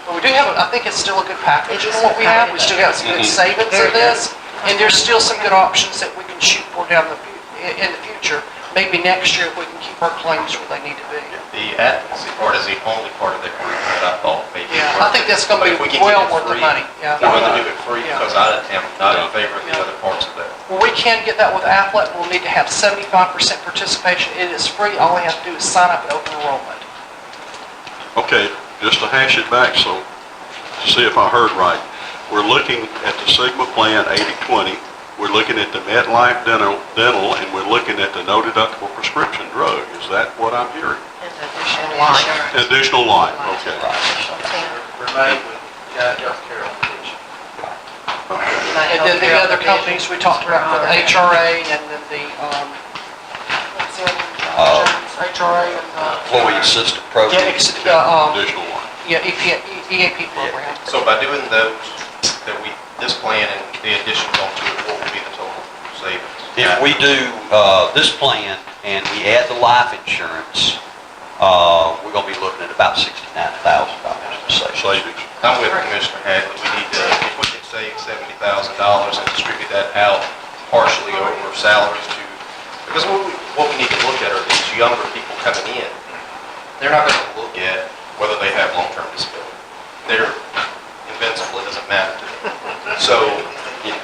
But we do have, I think it's still a good package in what we have. We still got some good savings in this, and there's still some good options that we can shoot for in the future. Maybe next year if we can keep our claims where they need to be. The advocacy part is the only part of the group that I thought maybe. Yeah, I think that's going to be well worth the money. Yeah. I'd rather do it free because I am not in favor of the other parts of that. Well, we can get that with Aflac. We'll need to have 75% participation. It is free. All we have to do is sign up and open enrollment. Okay, just to hash it back, so to see if I heard right. We're looking at the Sigma plan 80/20. We're looking at the MetLife dental, and we're looking at the no deductible prescription drug. Is that what I'm hearing? And additional life. Additional life, okay. Remain with United Healthcare on addiction. And then the other companies we talked about, the HRA and then the, what's the other? HRA and Employee assistance program. Additional life. EAP program. So by doing those, this plan and the additions onto it, what would be the total savings? If we do this plan and we add the life insurance, we're going to be looking at about $69,000 in savings. I'm with Commissioner Hadley. We need to, if we can save $70,000 and distribute that out partially over salaries because what we need to look at are these younger people coming in. They're not going to look at whether they have long-term disability. They're invincible. It doesn't matter to them. So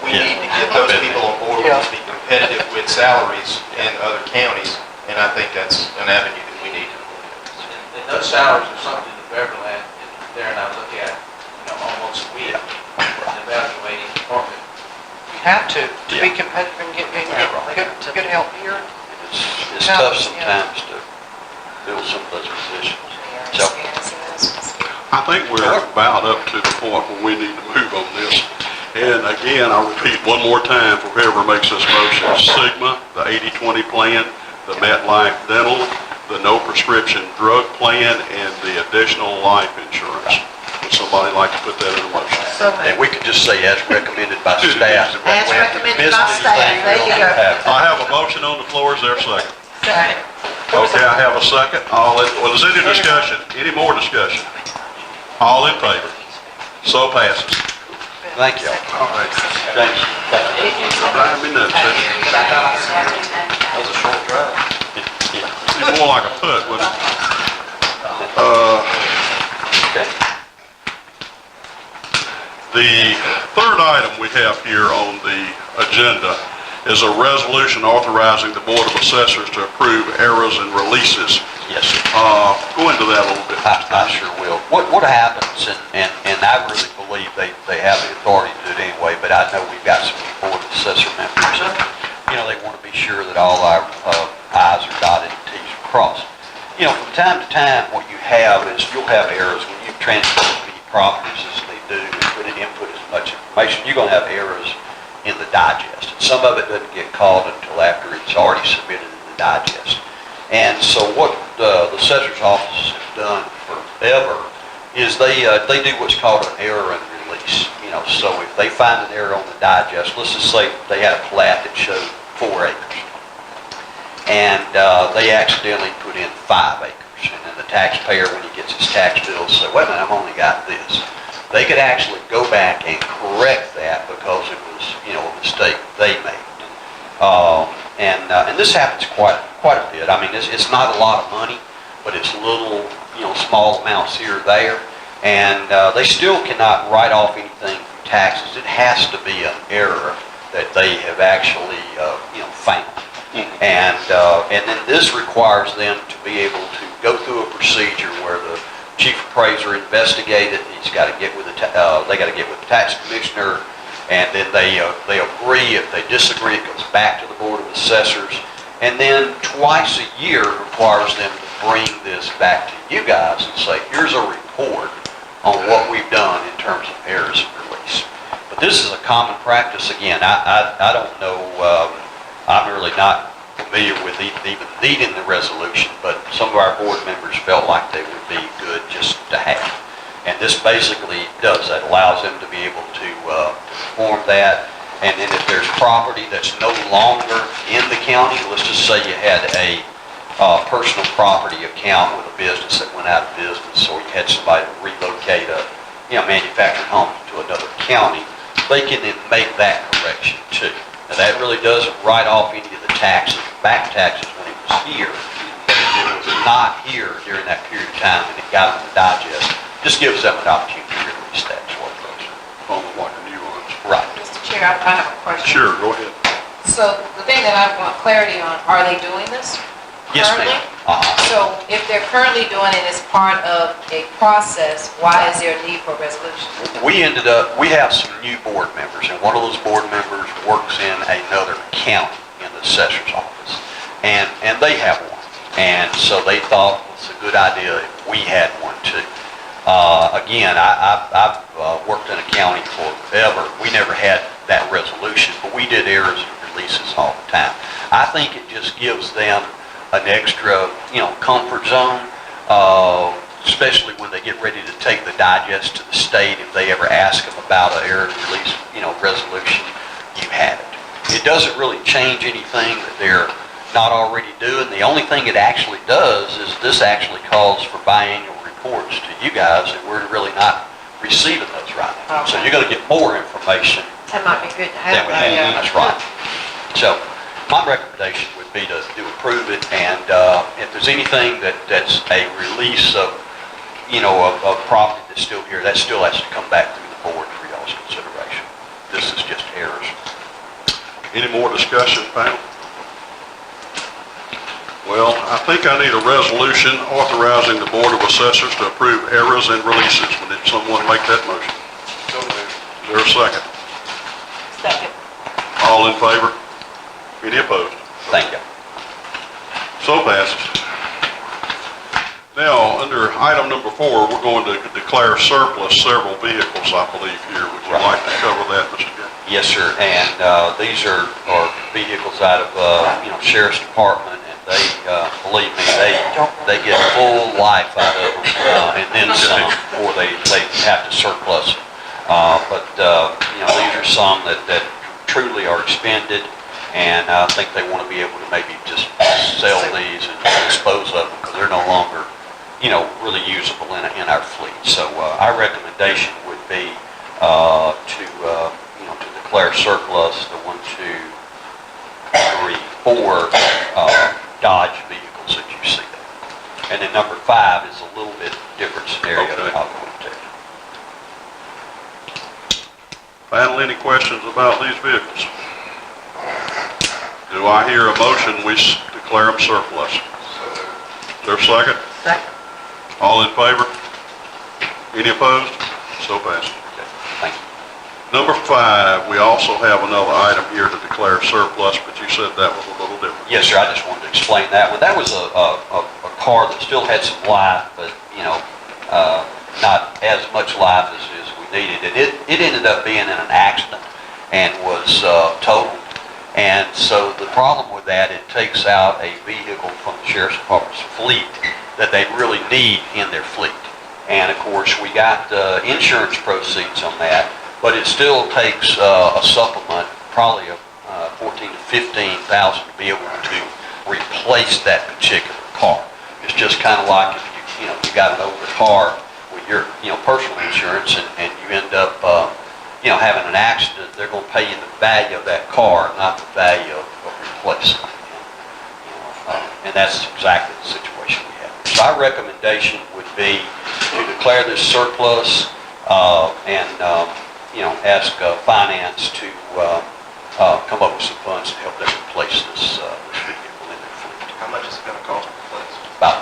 we need to get those people on board. We need to be competitive with salaries in other counties, and I think that's an avenue that we need to look at. And those salaries are something that Beverly and there and I look at, almost a week, evaluating department. We have to be competitive and get good help here. It's tough sometimes to fill some of those positions. So, I think we're about up to the point where we need to move on this. And again, I'll repeat one more time for whoever makes this motion. Sigma, the 80/20 plan, the MetLife dental, the no prescription drug plan, and the additional life insurance. Would somebody like to put that in a motion? and we could just say as recommended by staff. As recommended by staff, there you go. I have a motion on the floor. Is there a second? Okay, I have a second. Well, is any discussion? Any more discussion? All in favor? So passes. Thank you. All right. Thanks. I mean, that's it. That was a short drive. It's more like a putt, wasn't it? Okay. The third item we have here on the agenda is a resolution authorizing the Board of Assessors to approve errors and releases. Yes, sir. Go into that a little bit. I sure will. What happens, and I really believe they have the authority to do it anyway, but I know we've got some Board of Assessor members, and, they want to be sure that all our I's are dotted and T's are crossed. From time to time, what you have is you'll have errors when you transfer as many properties as they do, and put in input as much information, you're going to have errors in the digest. And some of it doesn't get called until after it's already submitted in the digest. And so what the assessor's office has done forever is they do what's called an error and release. So if they find an error on the digest, let's just say they had a plat that showed 4 acres. And they accidentally put in 5 acres. And then the taxpayer, when he gets his tax bill, say, wait a minute, I've only got this. They could actually go back and correct that because it was, a mistake they made. And this happens quite a bit. I mean, it's not a lot of money, but it's little, small amounts here or there. And they still cannot write off anything from taxes. It has to be an error that they have actually, found. And then this requires them to be able to go through a procedure where the chief appraiser investigated. He's got to get with they got to get with the tax commissioner, and then they agree. If they disagree, it goes back to the Board of Assessors, and then twice a year requires them to bring this back to you guys and say, here's a report on what we've done in terms of errors and release. But this is a common practice. Again, I don't know. I'm really not familiar with even needing the resolution, but some of our board members felt like they would be good just to have. And this basically does that, allows them to be able to perform that. And then if there's property that's no longer in the county, let's just say you had a personal property account with a business that went out of business, or you had somebody relocate a manufactured home to another county, they can then make that correction too. Now that really doesn't write off any of the taxes, back taxes when it was here. But if it was not here during that period of time and it got in the digest, just gives them an opportunity to release that sort of thing. On like a new ones. Right. Mr. Chair, I have a question. Sure, go ahead. So the thing that I want clarity on, are they doing this Yes, currently? ma'am. So if they're currently doing it as part of a process, why is there a need for a resolution? We have some new board members, and one of those board members works in another county in the assessor's office. And they have one. And so they thought it was a good idea if we had one too. Again, I've worked in a county forever. We never had that resolution, but we did errors and releases all the time. I think it just gives them an extra, comfort zone, especially when they get ready to take the digest to the state. If they ever ask them about an error and release, resolution, you have it. It doesn't really change anything that they're not already doing. The only thing it actually does is this actually calls for biannual reports to you guys, and we're really not receiving those right now. So you're going to get more information That might be good to than have. we have. That's right. So my recommendation would be to approve it, and if there's anything that's a release of, of property that's still here, that still has to come back through the board for y'all's consideration. This is just errors. Any more discussion, panel? Well, I think I need a resolution authorizing the Board of Assessors to approve errors and releases. Would someone make that motion? So moved. Is there a second? Second. All in favor? Any opposed? Thank you. So passes. Now, under item number 4, we're going to declare surplus several vehicles, I believe, here. Would you like to cover that, Mr. Gill? Yes, sir. And these are vehicles out of Sheriff's Department, and they, believe me, they get full life out of them, and then some before they have to surplus them. But these are some that truly are expended. And I think they want to be able to maybe just sell these and dispose of them because they're no longer, really usable in our fleet. So our recommendation would be to declare surplus the 1, 2, 3, 4 Dodge vehicles that you see there. And then number 5 is a little bit different scenario than I'll go into. Panel, any questions about these vehicles? Do I hear a motion we declare them surplus? Is there a second? Second. All in favor? Any opposed? So passed. Thank you. Number 5, we also have another item here to declare surplus, but you said that was a little different. Yes, sir, I just wanted to explain that one. That was a car that still had some life, but, not as much life as we needed. And it ended up being in an accident and was totaled. And so the problem with that, it takes out a vehicle from the Sheriff's Department's fleet that they really need in their fleet. And of course, we got insurance proceeds on that, but it still takes a supplement, probably of $14,000 to $15,000 to be able to replace that particular car. It's just kind of like if you got an older car with your personal insurance and you end up having an accident, they're going to pay you the value of that car, not the value of replacing it. And that's exactly the situation we have. So our recommendation would be to declare this surplus and ask finance to come up with some funds to help them replace this vehicle in their fleet. How much is it going to cost to replace? About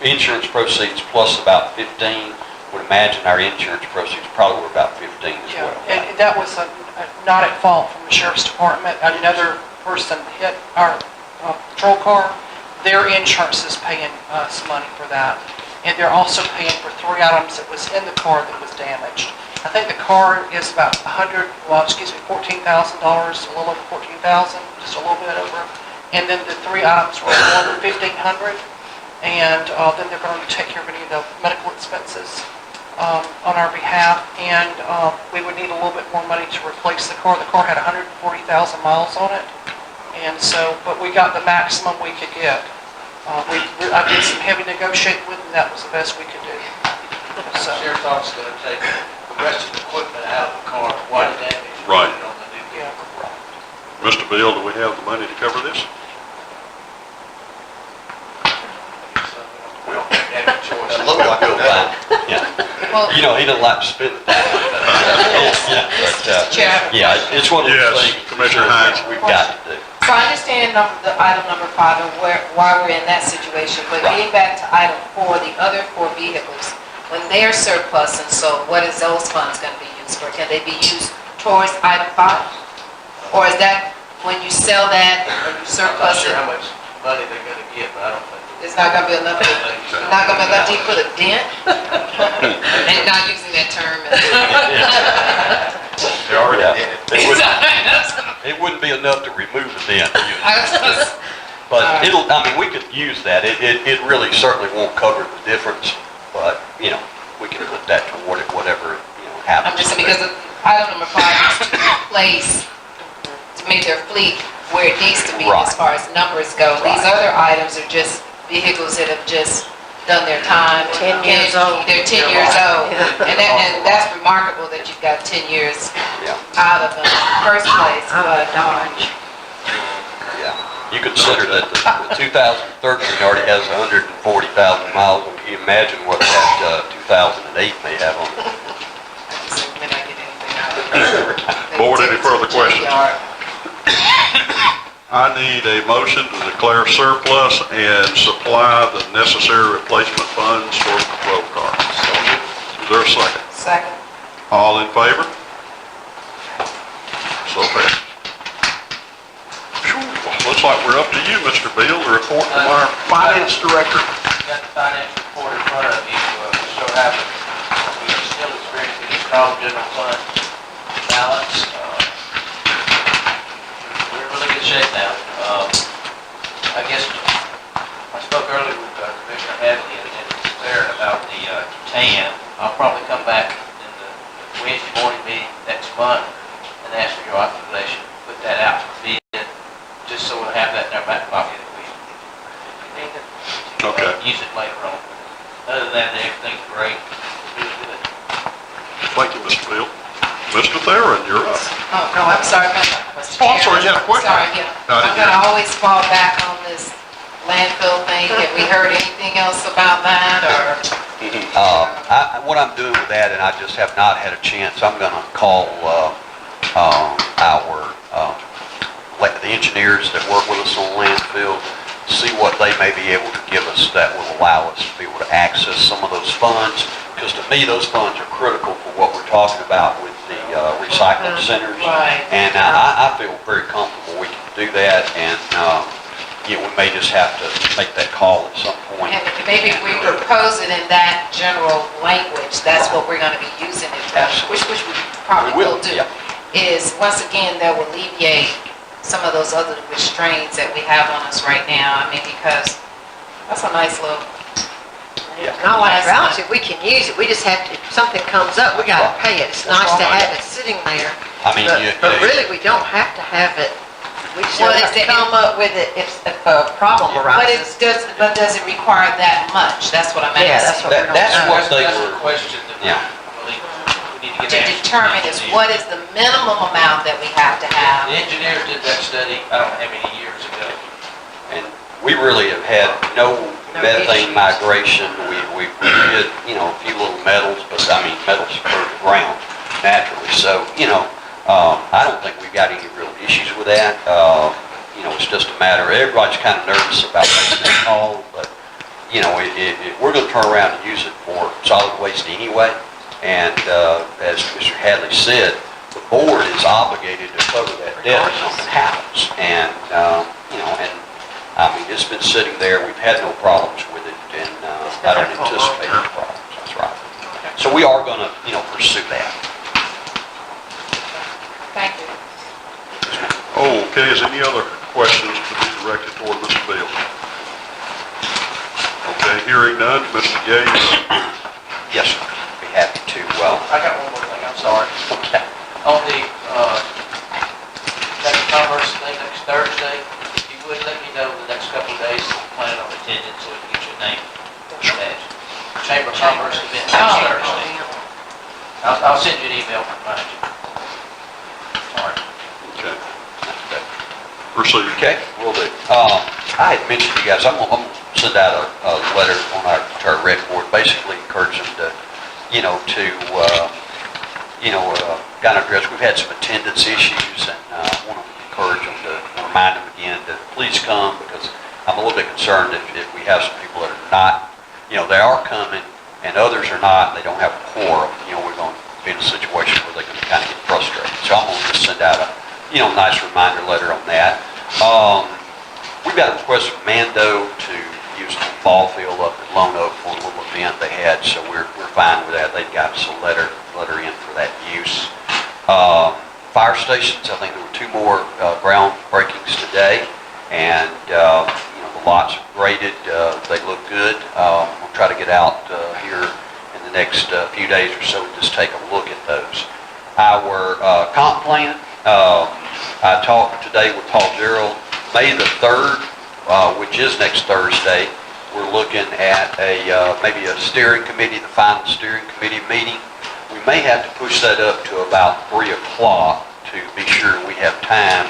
insurance proceeds plus about 15. Would imagine our insurance proceeds probably were about 15 as Yeah, well. and that was not at fault from the Sheriff's Department. Another person hit our patrol car. Their insurance is paying some money for that. And they're also paying for 3 items that was in the car that was damaged. I think the car is about $14,000, a little over $14,000, just a little bit over. And then the 3 items were more than $1,500. And then they're going to take care of any of the medical expenses on our behalf, and we would need a little bit more money to replace the car. The car had 140,000 miles on it, and so, but we got the maximum we could get. I did some heavy negotiating with them, that was the best we could do. So, Sheriff's office is going to take the rest of the equipment out of the car, water damage. Right. Put it on the new vehicle. Mr. Bill, do we have the money to cover this? We don't have any choice. It looked like a line. Yeah. Well, He doesn't like to spend it. It's one of those Yes, things. Commissioner Hines. We've got to do. so I understand the item number 5 and why we're in that situation, but getting back to item 4, the other 4 vehicles, when they're surplus and sold, what is those funds going to be used for? Can they be used towards item 5? Or is that when you sell that or you I'm not surplus sure it, how much money they're going to get, but I don't think. it's not going to be enough, to put a dent? And not using that term. They're already Yeah. in it. It wouldn't be enough to remove the dent. But we could use that. It really certainly won't cover the difference, but, we can put that toward it, whatever, happens. I'm just saying, because item number 5 is to replace, to make their fleet where it needs to be Right. as far as numbers go. These Right. other items are just vehicles that have just done their time. 10 years old. They're 10 years old. And that's remarkable that you've got 10 years Yeah. out of them in the first place. But, Yeah. You consider that the 2013 already has 140,000 miles. Can you imagine what that 2008 may have on it? may not get anything out of it. Board, any further questions? I need a motion to declare surplus and supply the necessary replacement funds for the patrol car. Is there a second? Second. All in favor? So passed. Phew, looks like we're up to you, Mr. Bill, the report from our finance director. Got the finance report in front of you, so happens. We are still experiencing a strong general fund balance. We're in really good shape now. I guess I spoke earlier with Commissioner Hadley and Sarah about the TAM. I'll probably come back in the Wednesday morning meeting next month and ask for your authorization to put that out for bid. that in our back pocket if we need it. Okay. Use it later on. Other than that, everything's great. Really good. Thank you, Mr. Field. Mr. Theron, you're up. Oh, no, I'm sorry about that, Mr. Oh, I'm sorry, you Chairman. had a question? Sorry, yeah. No, I I'm didn't gonna always fall back on this landfill thing. Have we heard anything else about that, or? What I'm doing with that, and I just have not had a chance, I'm gonna call, the engineers that work with us on landfill, see what they may be able to give us that will allow us to be able to access some of those funds. Because to me, those funds are critical for what we're talking about with the recycling centers. Right. And I feel very comfortable we can do that, and, we may just have to make that call at some point. And maybe if we propose it in that general language, that's what we're gonna be using it for, which we probably We will, will do. yeah. Is, once again, that will alleviate some of those other restraints that we have on us right now. I mean, because that's a nice little. Not like reality, we can use it, we just have to, if something comes up, we gotta pay it. It's nice to have it sitting there. I mean, But really, we don't have to have it. We just Well, have is to it- come up with it if a problem arises. But does it require that much? That's what I'm asking. Yeah, that's what we're That's gonna what they That's were, the question that yeah. we need to get To answered. determine is what is the minimum amount that we have to have. The engineers did that study, I don't know how many years ago. And we really have had no methane migration. We did, a few little metals, but I mean, metals burn the ground naturally. So, I don't think we've got any real issues with that. It's just a matter, everybody's kind of nervous about making that call, but, we're going to turn around and use it for solid waste anyway. And as Mr. Hadley said, the board is obligated to cover that debt if something happens. And, it's been sitting there, we've had no problems with it, and I don't anticipate any problems, that's right. So we are gonna, pursue that. Thank you. Okay, is any other questions to be directed toward Mr. Field? Okay, hearing none, Mr. Gay. Yes, sir. Be happy to, I got one more thing, I'm sorry. okay. On the, next commerce thing next Thursday, if you would let me know the next couple of days, plan on attending so we can get your name badge. Chamber of Commerce event next Thursday. I'll send you an email and remind you. Sorry. Okay. Proceed. Okay, will do. I had mentioned to you guys, I'm gonna send out a letter to our rec board, basically encourage them to, kind of address, we've had some attendance issues, and I want to encourage them to remind them again to please come, because I'm a little bit concerned if we have some people that are not, they are coming, and others are not, and they don't have a quorum, we're going to be in a situation where they're going to kind of get frustrated. So I'm going to just send out a, nice reminder letter on that. We've got a request from Mando to use the ball field up at Lone Oak for a little event they had, so we're fine with that. They've got us a letter in for that use. Fire stations, I think there were 2 more groundbreakings today, and the lots are graded. They look good. We'll try to get out here in the next few days or so and just take a look at those. Our comp plan, I talked today with Paul Gerald. May the 3rd, which is next Thursday, we're looking at maybe a steering committee, the final steering committee meeting. We may have to push that up to about 3 o'clock to be sure we have time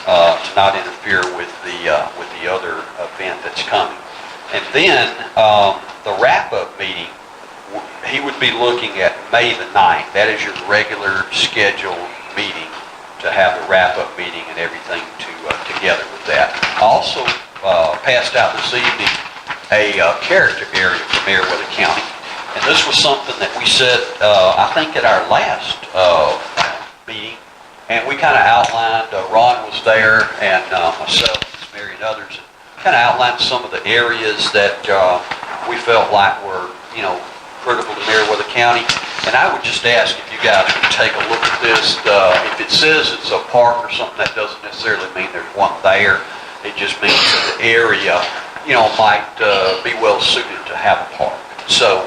to not interfere with the other event that's coming. And then the wrap-up meeting, he would be looking at May the 9th. That is your regular scheduled meeting to have the wrap-up meeting and everything together with that. I also passed out this evening a character area for Meriwether County. And this was something that we said, I think at our last meeting, and we kind of outlined, Ron was there, and myself, Ms. Mary, and others, kind of outlined some of the areas that we felt like were, critical to Meriwether County. And I would just ask if you guys would take a look at this. If it says it's a park or something, that doesn't necessarily mean there's one there. It just means that the area, might be well suited to have a park. So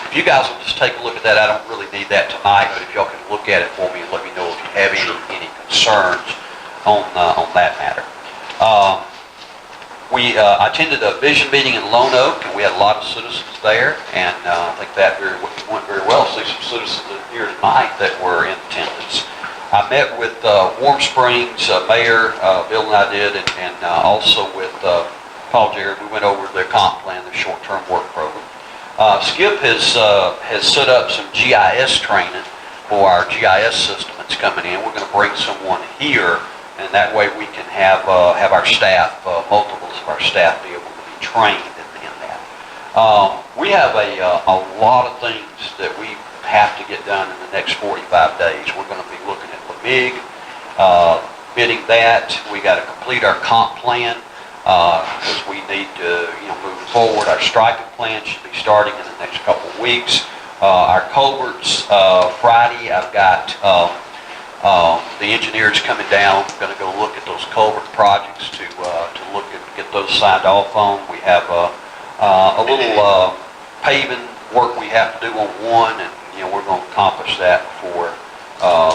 if you guys will just take a look at that, I don't really need that tonight, but if y'all can look at it for me and let me know if you have any concerns on that matter. I attended a vision meeting in Lone Oak, and we had a lot of citizens there, and I think that went very well. See some citizens here tonight that were in attendance. I met with Warm Springs Mayor, Bill and I did, and also with Paul Jarrett. We went over their comp plan, their short-term work program. Skip has set up some GIS training for our GIS system that's coming in. We're going to bring someone here, and that way we can have our staff, multiples of our staff, be able to be trained in that. We have a lot of things that we have to get done in the next 45 days. We're going to be looking at LMIG, bidding that. We got to complete our comp plan because we need to, move forward. Our striping plan should be starting in the next couple of weeks. Our culverts, Friday, I've got the engineers coming down. We're going to go look at those culvert projects to look at get those signed off on. We have a little paving work we have to do on one, and we're going to accomplish that before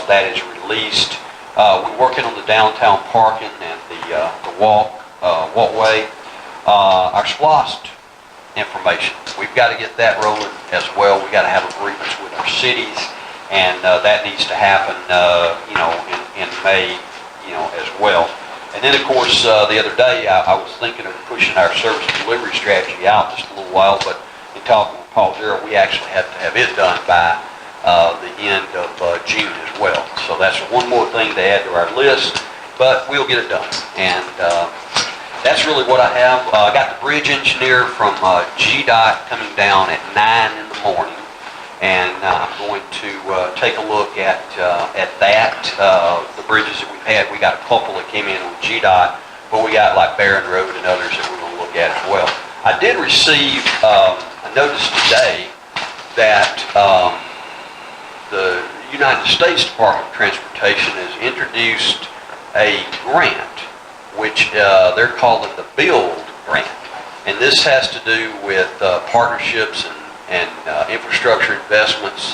that is released. We're working on the downtown parking and the walkway. Our SPLOST information, we've got to get that rolling as well. We got to have agreements with our cities, and that needs to happen, in May, as well. And then, of course, the other day I was thinking of pushing our service delivery strategy out just a little while, but in talking with Paul Jarrett, we actually have to have it done by the end of June as well. So that's one more thing to add to our list, but we'll get it done. And that's really what I have. I got the bridge engineer from GDOT coming down at 9 in the morning, and I'm going to take a look at that. The bridges that we've had, we got a couple that came in on GDOT, but we got like Barron Road and others that we're going to look at as well. I did receive a notice today that the United States Department of Transportation has introduced a grant, which they're calling the BUILD grant. And this has to do with partnerships and infrastructure investments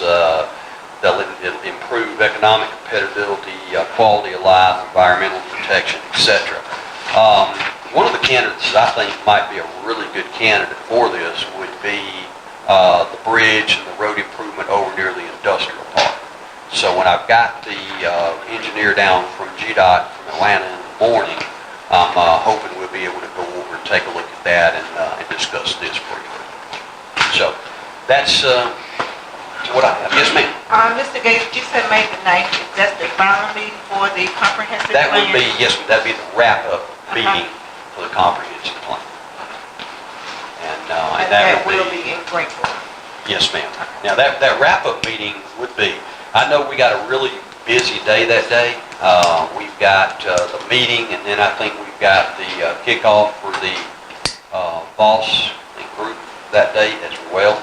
that'll improve economic competitivity, quality of life, environmental protection, etc. One of the candidates that I think might be a really good candidate for this would be the bridge and the road improvement over near the industrial park. So when I've got the engineer down from GDOT from Atlanta in the morning, I'm hoping we'll be able to go over and take a look at that and discuss this briefly. So that's what I have. Yes, ma'am. Mr. Gates, you said May the 9th. Is that the final meeting for the comprehensive That plan? would be, yes, that'd be the wrap-up meeting for the comprehensive plan. And that will be in Greenville. Yes, ma'am. Now, that wrap-up meeting would be, I know we got a really busy day that day. We've got the meeting, and then I think we've got the kickoff for the boss and group that day as well.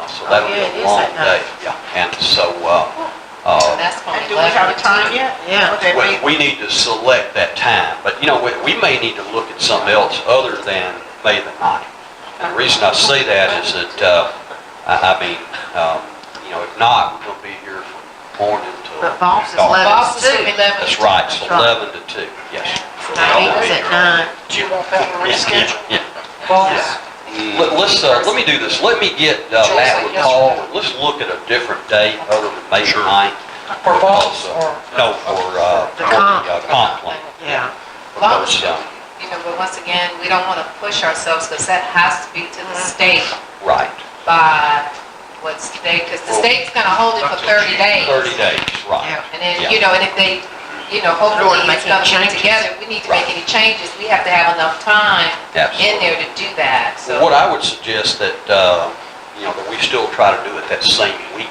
So that'll be a long day. Yeah, and so That's going to Do we have a time yet? Yeah. we need to select that time. But we may need to look at something else other than May the 9th. And the reason I say that is that if not, we're going to be here from morning till But boss is dark. 11 Boss is to 2. 11. That's right, it's 11 to 2, yes. Meeting's at 9. Do you want that one rescheduled? Yeah. Boss? Let me do this. Let me get Matt with Paul. Let's look at a different day other than May 9th. For boss or? No, for the comp plan. Yeah. Because, but once again, we don't want to push ourselves because that has to be to the state right. by what's today, because the state's going to hold it for 30 days. 30 days, right. And then, Yeah. and if they, hopefully it's going to be together, we need to make any changes. We have to have enough time in there to do that. So What I would suggest that, that we still try to do it that same week,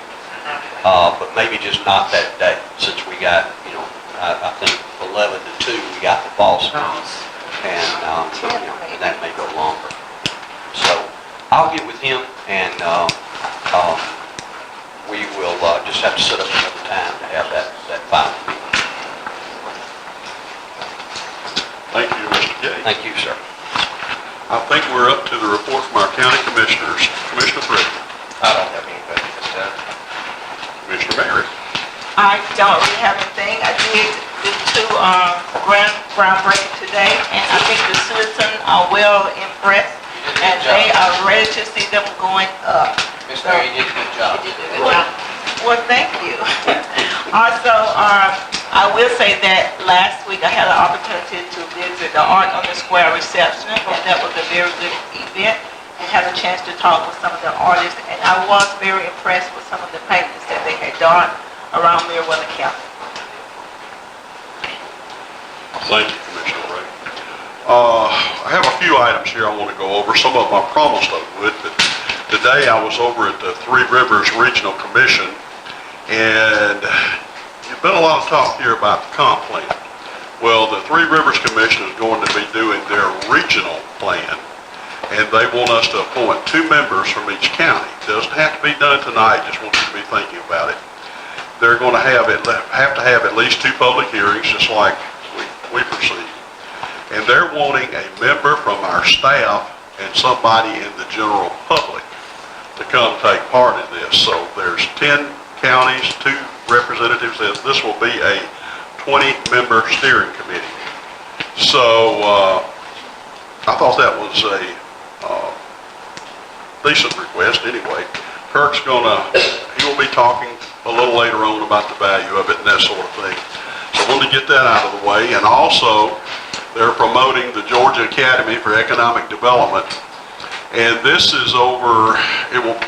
but maybe just not that day, since we got, I think 11 to 2, we got the boss meeting, and that may go longer. So I'll get with him, and we will just have to set up another time to have that final meeting. Thank you, Mr. Gates. Thank you, sir. I think we're up to the report from our county commissioners. Commissioner Britton. I don't have anything this time. Commissioner Mary. I don't really have anything. I did do 2 grant groundbreaking today, and I think the citizens are well impressed, and they are ready to see them going up. Ms. Mary, you did a good job. Well, thank you. Also, I will say that last week I had an opportunity to visit the Art on the Square reception, and that was a very good event, and had a chance to talk with some of the artists, and I was very impressed with some of the paintings that they had done around Meriwether County. Thank you, Commissioner Ray. I have a few items here I want to go over. Some of them I promised I would, but today I was over at the Three Rivers Regional Commission, and there's been a lot of talk here about the comp plan. Well, the Three Rivers Commission is going to be doing their regional plan, and they want us to appoint 2 members from each county. Doesn't have to be done tonight, just want you to be thinking about it. They're going to have to have at least 2 public hearings, just like we proceed. And they're wanting a member from our staff and somebody in the general public to come take part in this. So there's 10 counties, 2 representatives, and this will be a 20-member steering committee. So I thought that was a decent request anyway. Kirk's he will be talking a little later on about the value of it and that sort of thing. So I wanted to get that out of the way. And also, they're promoting the Georgia Academy for Economic Development. And this is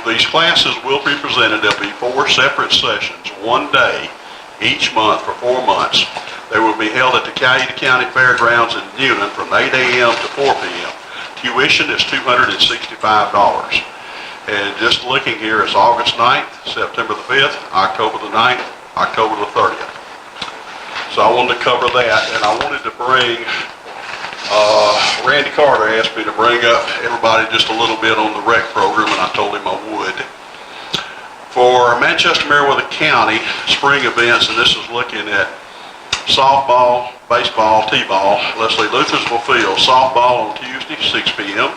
these classes will be presented. There'll be 4 separate sessions, 1 day each month for 4 months. They will be held at the Cayuga County Fairgrounds in Newnan from 8 a.m. to 4 p.m. Tuition is $265. And just looking here, it's August 9th, September the 5th, October the 9th, October the 30th. So I wanted to cover that, and I wanted to bring, Randy Carter asked me to bring up everybody just a little bit on the rec program, and I told him I would. For Manchester Meriwether County spring events, and this is looking at softball, baseball, t-ball, Leslie Luthersville Field, softball on Tuesday, 6 p.m.,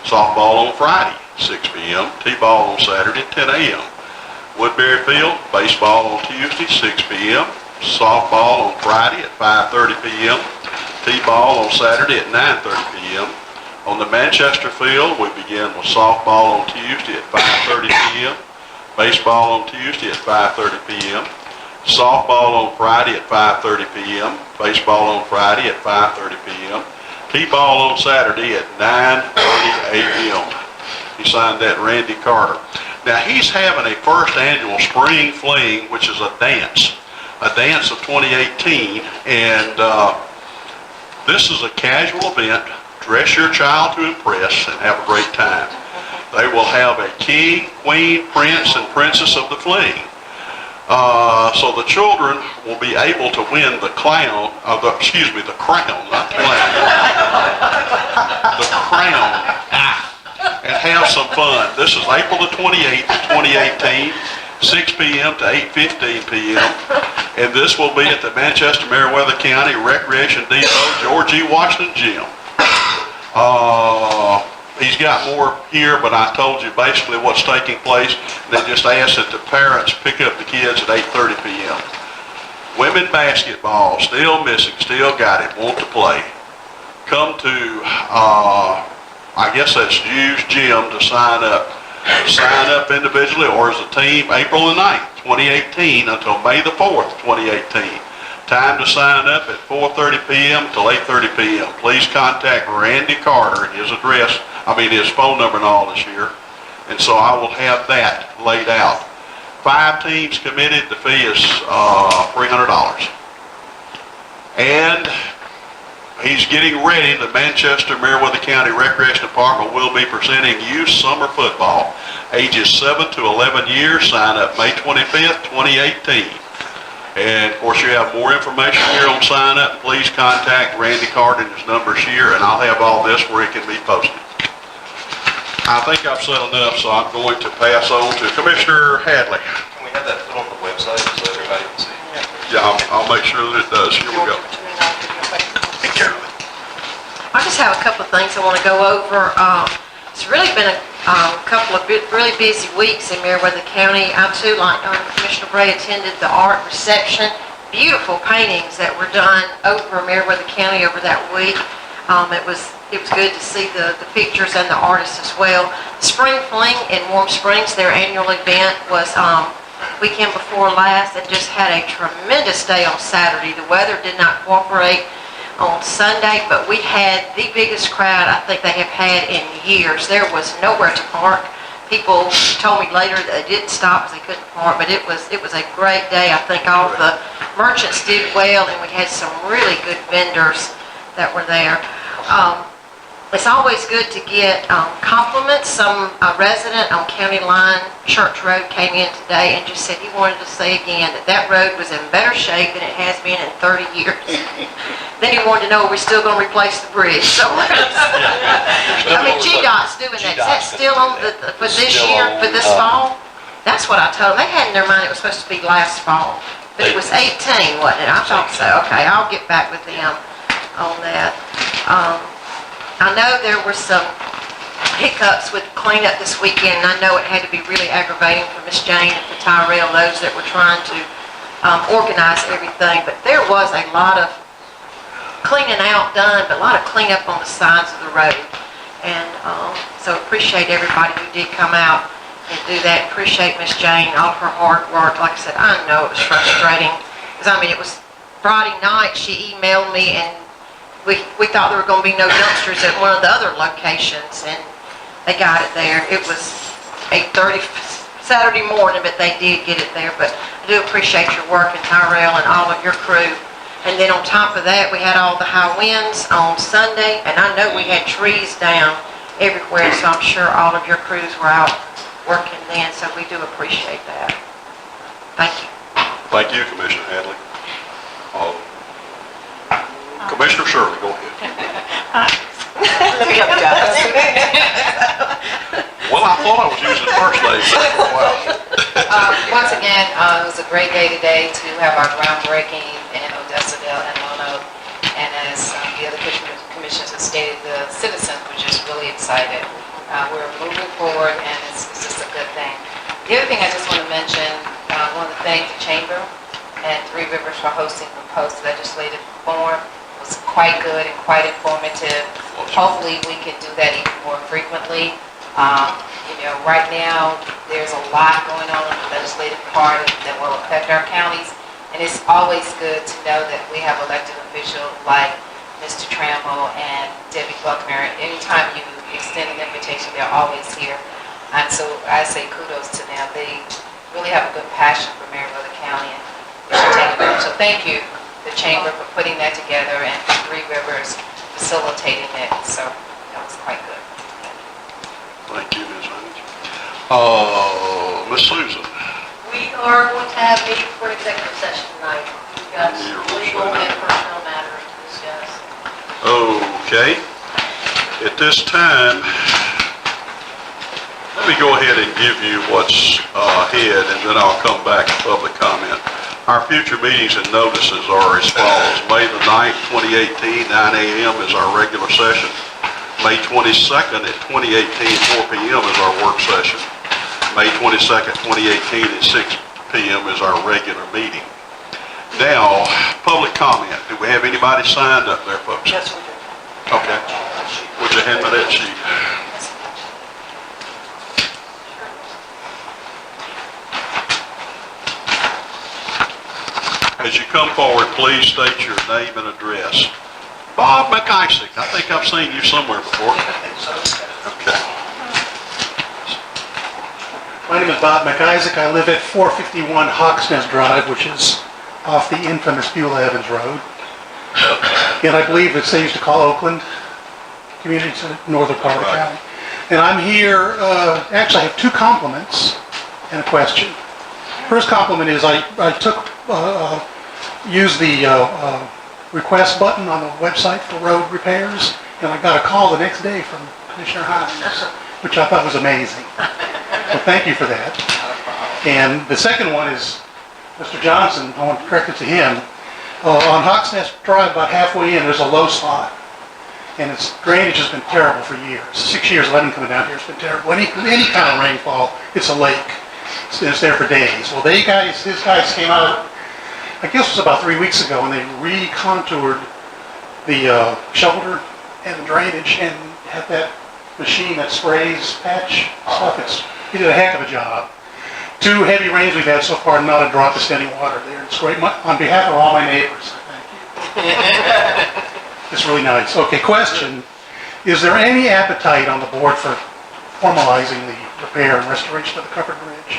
softball on Friday, 6 p.m., t-ball on Saturday, 10 a.m. Woodbury Field, baseball on Tuesday, 6 p.m., softball on Friday at 5:30 p.m., t-ball on Saturday at 9:30 p.m. On the Manchester Field, we begin with softball on Tuesday at 5:30 p.m., baseball on Tuesday at 5:30 p.m., softball on Friday at 5:30 p.m., baseball on Friday at 5:30 p.m., t-ball on Saturday at 9:30 a.m. He signed that, Randy Carter. Now, he's having a first annual spring fling, which is a dance of 2018, and this is a casual event. Dress your child to impress and have a great time. They will have a king, queen, prince, and princess of the fling. So the children will be able to win the crown, not the clown, the crown, and have some fun. This is April the 28th of 2018. 6 p.m. to 8:15 p.m. And this will be at the Manchester Meriwether County Recreation Depot, George E. Washington Gym. He's got more here, but I told you basically what's taking place. They just asked that the parents pick up the kids at 8:30 p.m. Women basketball, still missing, still got it, want to play. Come to, I guess that's Hughes Gym to sign up. Sign up individually or as a team April the 9th, 2018 until May the 4th, 2018. Time to sign up at 4:30 p.m. till 8:30 p.m. Please contact Randy Carter, his his phone number and all is here. And so I will have that laid out. 5 teams committed, the fee is $300. And he's getting ready. The Manchester Meriwether County Recreation Department will be presenting youth summer football, ages 7 to 11 years. Sign up May 25th, 2018. And of course, you have more information here on sign up. Please contact Randy Carter, and his number's here, and I'll have all this where it can be posted. I think I've said enough, so I'm going to pass on to Commissioner Hadley. Can we have that put on the website so everybody can see? Yeah, I'll make sure that it does. Here we go. I just have a couple of things I want to go over. It's really been a couple of really busy weeks in Meriwether County. I too, like Commissioner Bray, attended the art reception beautiful paintings that were done over Meriwether County over that week. It was good to see the pictures and the artists as well. Spring Fling in Warm Springs, their annual event was weekend before last, and just had a tremendous day on Saturday. The weather did not cooperate on Sunday, but we had the biggest crowd I think they have had in years. There was nowhere to park. People told me later that they didn't stop because they couldn't park, but it was a great day. I think all the merchants did well, and we had some really good vendors that were there. It's always good to get compliments. Some resident on County Line Church Road came in today and just said he wanted to say again that road was in better shape than it has been in 30 years. Then he wanted to know, are we still going to replace the bridge? So we're going to I mean, GDOT's doing that. Is that still on for this year, for this fall? That's what I told them. They had in their mind it was supposed to be last fall, but it was 18, wasn't it? I thought so. Okay, I'll get back with them on that. I know there were some hiccups with cleanup this weekend, and I know it had to be really aggravating for Miss Jane and for Tyrell, those that were trying to organize everything, but there was a lot of cleaning out done, but a lot of cleanup on the sides of the road. And so appreciate everybody who did come out and do that. Appreciate Miss Jane, all of her hard work. Like I said, I know it was frustrating, because I mean, it was Friday night, she emailed me, and we thought there were going to be no dumpsters at one of the other locations, and they got it there. It was 8:30 Saturday morning, but they did get it there. But I do appreciate your work, and Tyrell and all of your crew. And then on top of that, we had all the high winds on Sunday, and I know we had trees down everywhere, so I'm sure all of your crews were out working then, so we do appreciate that. Thank you. Thank you, Commissioner Hadley. Commissioner Shirley, go ahead. Let me help you guys. Well, I thought I was using the first name for a while. Once again, it was a great day today to have our groundbreaking in Odessa-Dale and Lono. And as the other commissioners have stated, the citizens were just really excited. We're moving forward, and it's just a good thing. The other thing I just want to mention, I want to thank the Chamber and Three Rivers for hosting the post-legislative forum. It was quite good and quite informative. Hopefully we can do that even more frequently. Right now there's a lot going on in the legislative part that will affect our counties, and it's always good to know that we have elected officials like Mr. Trammell and Debbie Buckner. Anytime you extend an invitation, they're always here, and so I say kudos to them. They really have a good passion for Meriwether County, and they should take advantage. So thank you, the Chamber, for putting that together, and Three Rivers facilitating it. So that was quite good. Thank you, Ms. Hines. Ms. Susan. We are going to have a meeting for executive session tonight. We've got some legal and personnel matters to discuss. Okay. At this time, let me go ahead and give you what's ahead, and then I'll come back to public comment. Our future meetings and notices are as follows. May the 9th, 2018, 9 a.m. is our regular session. May 22nd at 2018, 4 p.m. is our work session. May 22nd, 2018 at 6 p.m. is our regular meeting. Now, public comment. Do we have anybody signed up there, folks? Yes, we do. Okay. Would you hand me that sheet? As you come forward, please state your name and address. Bob McIsaac. I think I've seen you somewhere before. Okay. My name is Bob McIsaac. I live at 451 Hawksnest Drive, which is off the infamous Beulah Evans Road. And I believe it's they used to call Oakland Community Center, northern part of the county. And I'm here, actually I have two compliments and a question. First compliment is I used the request button on the website for road repairs, and I got a call the next day from Commissioner Hines, which I thought was amazing. So thank you for that. And the second one is Mr. Johnson. I want to correct it to him. On Hawksnest Drive, about halfway in, there's a low spot, and its drainage has been terrible for years. 6 years of letting coming down here, it's been terrible. Any kind of rainfall, it's a lake. It's there for days. Well, his guys came out I guess it was about 3 weeks ago, and they recontoured the shoulder and the drainage and had that machine that sprays patch stuff. He did a heck of a job. 2 heavy rains we've had so far, not a drop of standing water there. It's great. On behalf of all my neighbors, thank you. It's really nice. Okay, question. Is there any appetite on the board for formalizing the repair and restoration of the covered bridge?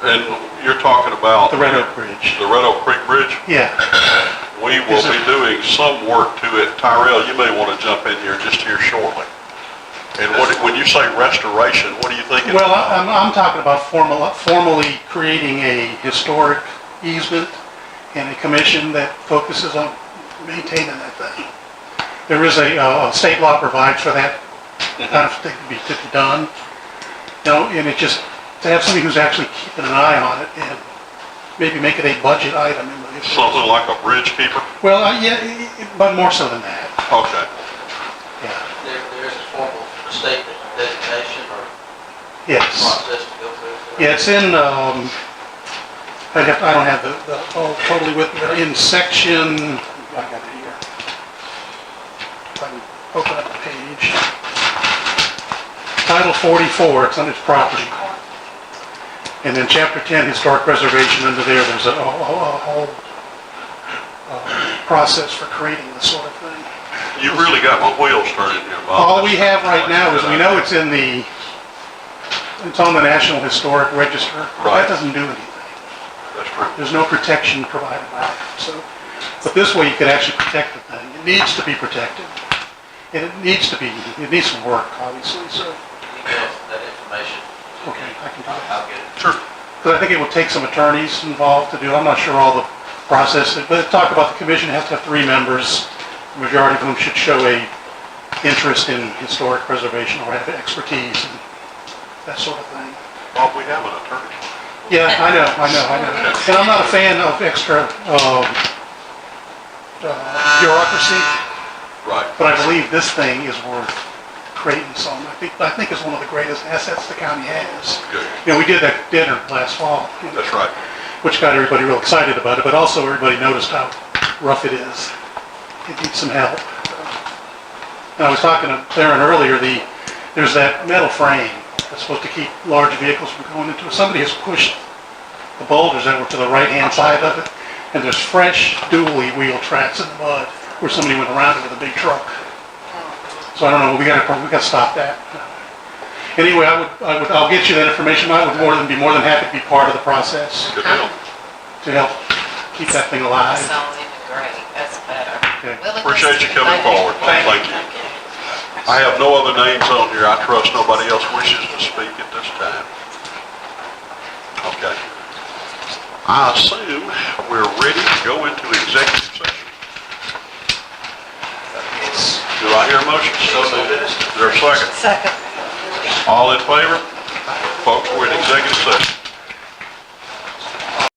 And you're talking about? The Red Oak Bridge. The Red Oak Creek Bridge? Yeah. We will be doing some work to it. Tyrell, you may want to jump in here just here shortly. And when you say restoration, what are you thinking? Well, I'm talking about formally creating a historic easement and a commission that focuses on maintaining that thing. There is a state law provides for that kind of thing to be done. You know, and it just, to have somebody who's actually keeping an eye on it and maybe make it a budget item. Something like a bridge keeper? Well, yeah, but more so than that. Okay. Yeah. There's a formal state designation or Yes. process to go through? Yeah, it's in, I don't have the all totally with me, but in section, I got it here. If I can open up the page. Title 44, it's under its property. And then chapter 10, historic preservation, under there, there's a whole process for creating this sort of thing. You really got my wheels turning here, Bob. All we have right now is, we know it's on the National Historic Register. Right. That doesn't do anything. That's true. There's no protection provided by it. So, but this way you could actually protect the thing. It needs to be protected. And it needs some work, obviously, so. Email that information. Okay, I can do that. I'll get it. Sure. Because I think it would take some attorneys involved to do it. I'm not sure all the process, but talk about the commission has to have 3 members, the majority of whom should show a interest in historic preservation or have expertise and that sort of thing. Bob, we have an attorney. Yeah, I know. And I'm not a fan of extra bureaucracy, Right. but I believe this thing is worth creating some. I think it's one of the greatest assets the county has. Good. You know, we did that dinner last fall, That's right. which got everybody real excited about it, but also everybody noticed how rough it is. It needs some help. And I was talking to Claren earlier, there's that metal frame that's supposed to keep large vehicles from going into it. Somebody has pushed the boulders over to the right-hand side of it, and there's fresh dually wheel tracks in the mud where somebody went around it with a big truck. So I don't know, we got to stop that. Anyway, I'll get you that information. I would be more than happy to be part of the process Good deal. to help keep that thing alive. Sounds even great, that's better. Okay. Appreciate you coming forward, Bob. Thank you. I have no other names on here. I trust nobody else wishes to speak at this time. Okay. I assume we're ready to go into executive session. Do I hear a motion? So moved. Is there a second? Second. All in favor? Folks, we're in executive session.